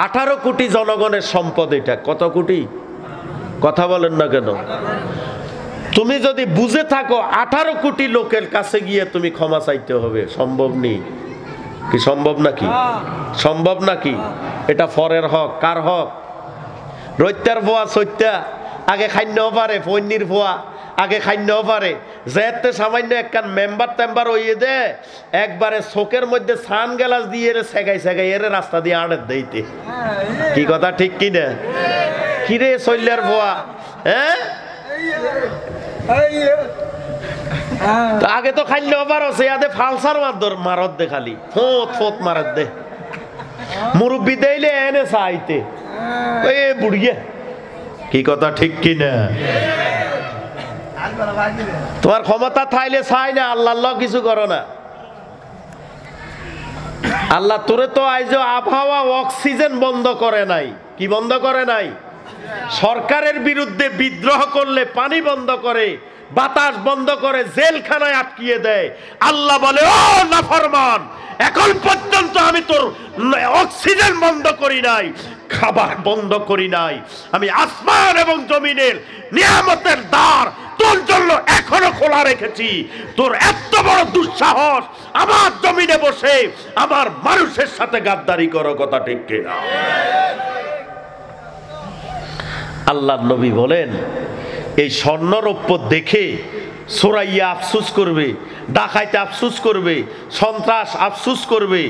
18 কোটি জনগণের সম্পদ এটা। কত কোটি? কথা বলেন না কেন? তুমি যদি বুঝে থাকো 18 কোটি লোকের কাছে গিয়ে তুমি ক্ষমা চাইতে হবে, সম্ভব নেই কি? সম্ভব নাকি? সম্ভব নাকি? এটা ফরের হক। কার হক? রৈত্যার ভুয়া সত্যা আগে খাইন্যও পারে, ফৈন্যির ভুয়া আগে খাইন্যও পারে। যেতে সামান্য একখান মেম্বার টেম্বার হইয়ে দে, একবারে চোখের মধ্যে সান গ্লাস দিয়ে সেগাই সেগাই এর রাস্তা দিয়ে আড়ে দিতে। কি কথা ঠিক কি না? কিরে চল্যার ভুয়া, হ্যাঁ? আগে তো খাইলে অবার আছে, ইয়াদে ফালসার মারত দে, খালি ফোত ফোত মারত দে। মুরব্বী দেইলে এনে চাইতে এ বুড়িয়ে। কি কথা ঠিক কি না? তোমার ক্ষমতা থাইলে চাই না, আল্লাহ কিছু করো না। আল্লাহ তোরে তো আইজ আবহাওয়া অক্সিজেন বন্ধ করে নাই। কি বন্ধ করে নাই? সরকারের বিরুদ্ধে বিদ্রোহ করলে পানি বন্ধ করে, বাতাস বন্ধ করে, জেলখানায় আটকিয়ে দেয়। আল্লাহ বলে, ও নাফরমান, এখন পর্যন্ত আমি তোর অক্সিজেন বন্ধ করি নাই, খাবার বন্ধ করি নাই। আমি আসমান এবং জমিনের নিয়ামতের দ্বার তোর জন্য এখনো খোলা রেখেছি। তোর এত বড় দুঃসাহস আমার জমিনে বসে আমার মানুষের সাথে গাদ্দারি করো। কথা ঠিক কিনা? আল্লাহর নবী বলেন, এই স্বর্ণরৌপ্য দেখে সোরাইয়া আফসুস করবে, ডাকাইতে আফসুস করবে, সন্ত্রাস আফসুস করবে,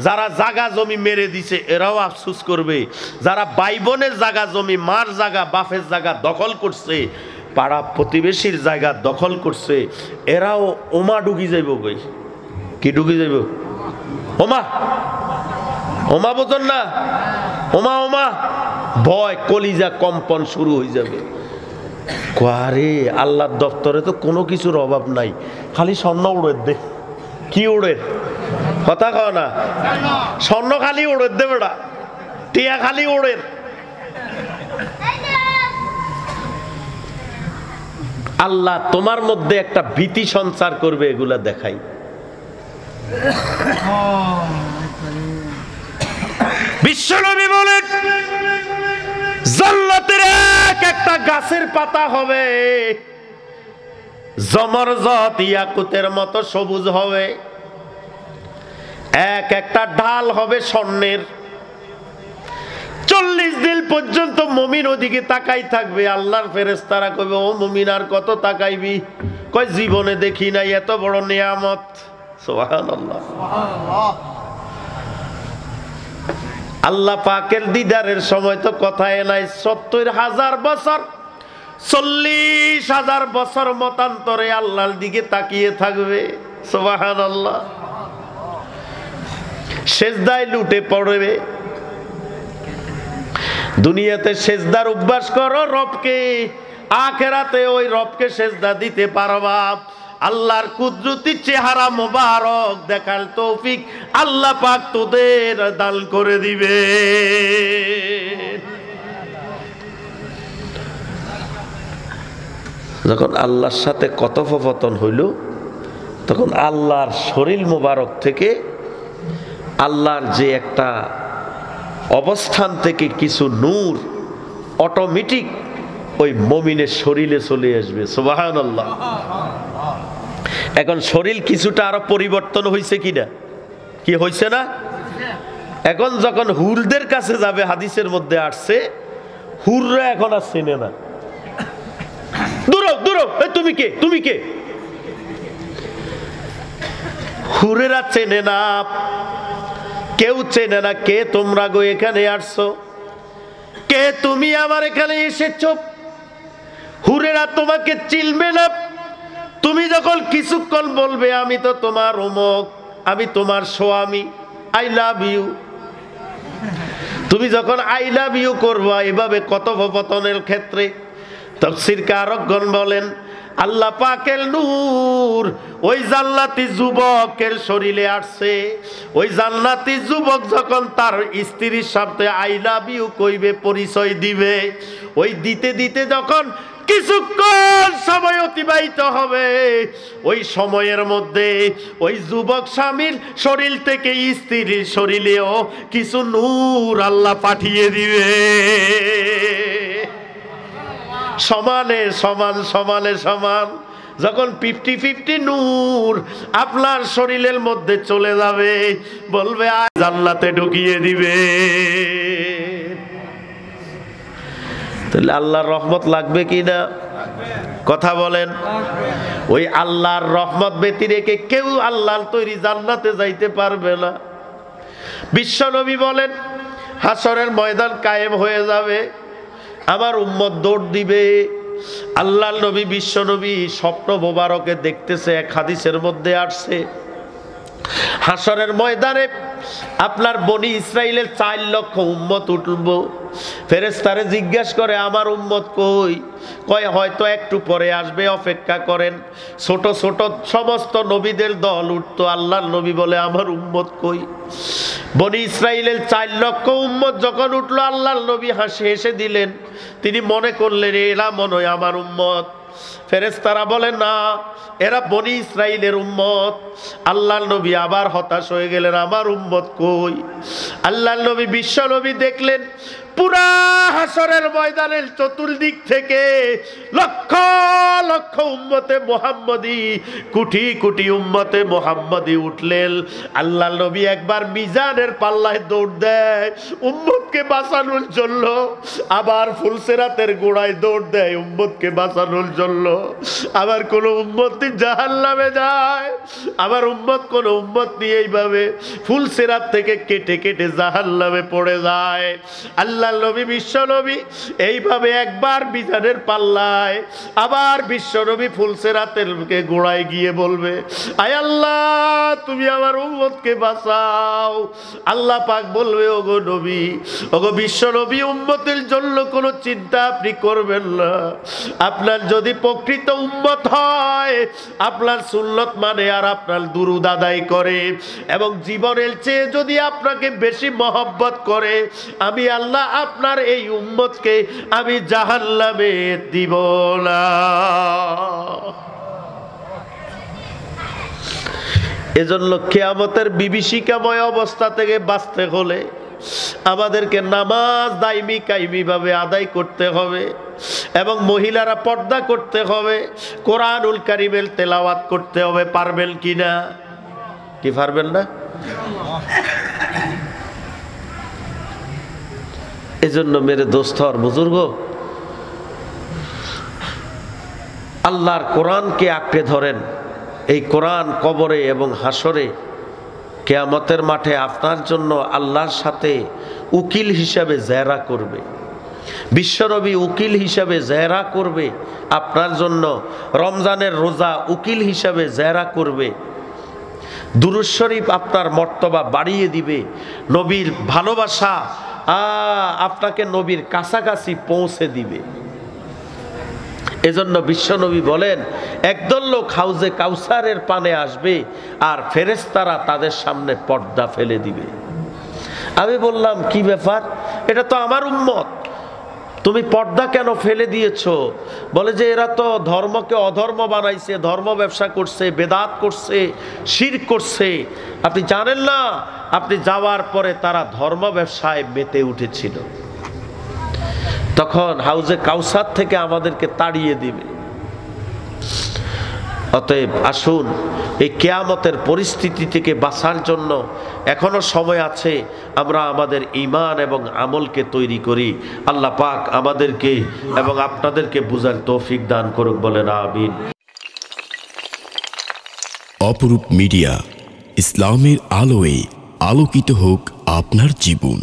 যারা জাগা জমি মেরে দিছে এরাও আফসুস করবে, যারা ভাই বোনের জাগা জমি, মার জাগা, বাপের জাগা দখল করছে, পাড়া প্রতিবেশীর জায়গা দখল করছে, এরাও ওমা ডুগি যাইব। কই কি ডুগি যাইব? ওমা ওমা বোঝন না? ওমা ওমা ভয়, কলিজা কম্পন শুরু হয়ে যাবে। আরে আল্লাহর দপ্তরে তো কোনো কিছুর অভাব নাই, খালি স্বর্ণ উড়ে দে। কি উড়ে? কথা কও না? স্বর্ণ খালি উড়ে দে বেড়া, টিয়া খালি উড়ে। আল্লাহ তোমার মধ্যে একটা ভীতি সঞ্চার করবে, এগুলা দেখাই। বিশ্বনবী বলেন, জান্নাতের একটা গাছের পাতা হবে জমরজত ইয়াকুতের মতো সবুজ হবে, একটা ডাল হবে স্বর্ণের। 40 দিন পর্যন্ত মুমিন ওদিকে তাকাই থাকবে। আল্লাহর ফেরেশতারা কইবে, ও মুমিন আর কত তাকাইবি? কয়, জীবনে দেখি নাই এত বড় নিয়ামত। সুবহানাল্লাহ। আল্লাহ পাকের দিদারের সময় তো কথাই নাই। 70,000 বছর, 40,000 বছর মতান্তরে আল্লাহর দিকে তাকিয়ে থাকবে। সুবহানাল্লাহ। সেজদায় লুটে পড়বে। দুনিয়াতে সেজদার অভ্যাস করো রবকে, আখেরাতে ওই রবকে সেজদা দিতে পারবা। আল্লাহর কুদরতি চেহারা মোবারক দেখার তৌফিক আল্লাহ পাক তোদের দান করে দিবে। যখন আল্লাহর সাথে কথোপকথন হইল তখন আল্লাহর শরীর মোবারক থেকে আল্লাহর যে একটা অবস্থান থেকে কিছু নূর অটোমেটিক ওই মুমিনের শরীরে চলে আসবে। সুবহানাল্লাহ। এখন শরীর কিছুটা আরো পরিবর্তন হয়েছে কিনা, কি হয়েছে না? এখন যখন হুরদের কাছে যাবে, হাদিসের মধ্যে আসছে হুররা এখন আর চেনে না। দূর দূর, তুমি কে, তুমি কে? হুরেরা চেনে না, কেউ চেনে না কে তোমরা গো এখানে আসছো, কে তুমি আমার এখানে এসেছো। হুরেরা তোমাকে চিনবে না। তুমি যখন কিছুক্ষণ বলবে আমি তো তোমার অমুক, আমি তোমার স্বামী, আই লাভ ইউ, তুমি যখন আই লাভ ইউ করবা এভাবে কথোপকথনের ক্ষেত্রে, তাফসীরকারগণ বলেন আল্লাহ পাকের নূর ওই জান্নাতি যুবকের শরীরে আসছে। ওই জান্নাতি যুবক যখন তার স্ত্রীর সাথে আই লাভ ইউ কইবে, পরিচয় দিবে, ওই দিতে দিতে যখন কিছুক্ষণ সময় অতিবাহিত হবে, ওই সময়ের মধ্যে ওই যুবক স্বামীর শরীর থেকে স্ত্রীর শরীরেও কিছু নূর আল্লাহ পাঠিয়ে দিবে। সমানে সমান, সমানে সমান। যখন 50-50 নূর আপনার শরীরের মধ্যে চলে যাবে, বলবে জান্নাতে ঢুকিয়ে দিবে। তাহলে আল্লাহর রহমত লাগবে কি না? কথা বলেন। ওই আল্লাহর রহমত ব্যতি রেখে কেউ আল্লাহর তৈরি জান্নাতে যাইতে পারবে না। বিশ্বনবী বলেন হাসরের ময়দান কায়েম হয়ে যাবে, আমার উম্মত দৌড় দিবে। আল্লাহর নবী বিশ্বনবী স্বপ্ন মোবারকে দেখতেছে, এক হাদিসের মধ্যে আসছে হাসরের ময়দানে আপনার বনি ইসরাইলের 4 লক্ষ উম্মত উঠব। ফেরেশতারে জিজ্ঞাসা করে আমার উম্মত কই? কয় হয়তো একটু পরে আসবে, অপেক্ষা করেন। ছোট ছোট সমস্ত নবীদের দল উঠতো, আল্লাহর নবী বলে আমার উম্মত কই? বনি ইসরাইলের 4 লক্ষ উম্মত যখন উঠলো, আল্লাহর নবী হেসে দিলেন। তিনি মনে করলেন এরা মনে হয় আমার উম্মত। ফেরেশতারা বলে না, এরা বনি ইসরাইলের উম্মত। আল্লাহর নবী আবার হতাশ হয়ে গেলেন, আমার উম্মত কই? আল্লাহর নবী বিশ্ব নবী দেখলেন পুরা হাসরের ময়দানের চতুর্দিক থেকে লক্ষ লক্ষ উম্মতে মুহাম্মদী, কোটি কোটি উম্মতে মুহাম্মদী উঠলেন। আল্লাহর নবী একবার মিজানের পাল্লায় দৌড় দেয় উম্মতকে বাঁচানোর জন্য, আবার ফুলসিরাতের গোড়ায় দৌড় দেয় উম্মতকে বাঁচানোর জন্য। আবার কোন উম্মত জাহান্নামে যায়, আবার উম্মত কোন উম্মত নিয়ে এইভাবে ফুলসিরাত থেকে কেটে কেটে জাহান্নামে পড়ে যায়। আল্লাহর নবী বিশ্ব নবী এইভাবে একবার মিজানের পাল্লায়, আবার বিশ্ব নবী ফুলসিরাতের গোড়ায় গিয়ে বলবে আয় আল্লাহ তুমি আমার উম্মতকে বাঁচাও। আল্লাহ পাক বলবে ওগো নবী, ওগো বিশ্ব নবী, উম্মতের জন্য কোনো চিন্তা আপনি করবেন না। আপনার যদি প্রকৃত উম্মত হয়, আপনার সুন্নত মানে আর আপনার দুরূদ আদায় করে এবং জীবনের চেয়ে যদি আপনাকে বেশি মহব্বত করে, আমি আল্লাহ আপনার এই উম্মতকে আমি জাহান্নামে দিব না। এজন্য কিয়ামতের বিভীষিকাময় অবস্থা থেকে বাঁচতে হলে আমাদেরকে নামাজ দাইমি কায়েমি ভাবে আদায় করতে হবে এবং মহিলারা পর্দা করতে হবে, কোরআনুল কারীমের তেলাওয়াত করতে হবে। পারবেন কিনা? কি পারবেন না? এজন্য মেরে দোস্ত আর বুজুর্গ, আল্লাহর কোরআনকে আঁকড়ে ধরেন। এই কোরআন কবরে এবং হাসরে কিয়ামতের মাঠে আপনার জন্য আল্লাহর সাথে উকিল হিসাবে জেরা করবে। বিশ্বনবী উকিল হিসাবে জেরা করবে আপনার জন্য, রমজানের রোজা উকিল হিসাবে জেরা করবে। দুরূদ শরীফ আপনার মর্তবা বাড়িয়ে দিবে। নবীর ভালোবাসা আপনাকে নবীর কাছাকাছি পৌঁছে দিবে। এজন্য বিশ্বনবী বলেন, একদল লোক হাউজে কাউসারের পানে আসবে আর ফেরেশতারা তাদের সামনে পর্দা ফেলে দিবে। আমি বললাম, কি ব্যাপার? এটা তো আমার উম্মত, তুমি পর্দা কেন ফেলে দিয়েছো? বলে যে এরা তো ধর্মকে অধর্ম বানাইছে, ধর্ম ব্যবসা করছে, বেদাত করছে, শিরক করছে। আপনি জানেন না, আপনি যাওয়ার পরে তারা ধর্ম ব্যবসায় মেতে উঠেছিল। তখন হাউজে কাউসার থেকে আমাদেরকে তাড়িয়ে দিবে। অতএব আসুন, এই কিয়ামতের পরিস্থিতি থেকে বাঁচার জন্য এখনো সময় আছে। আমরা আমাদের ঈমান এবং আমলকে তৈরি করি। আল্লাহ পাক আমাদেরকে এবং আপনাদেরকে বুঝার তৌফিক দান করুক, বলেন আমিন। অপরূপ মিডিয়া, ইসলামের আলোয় আলোকিত হোক আপনার জীবন।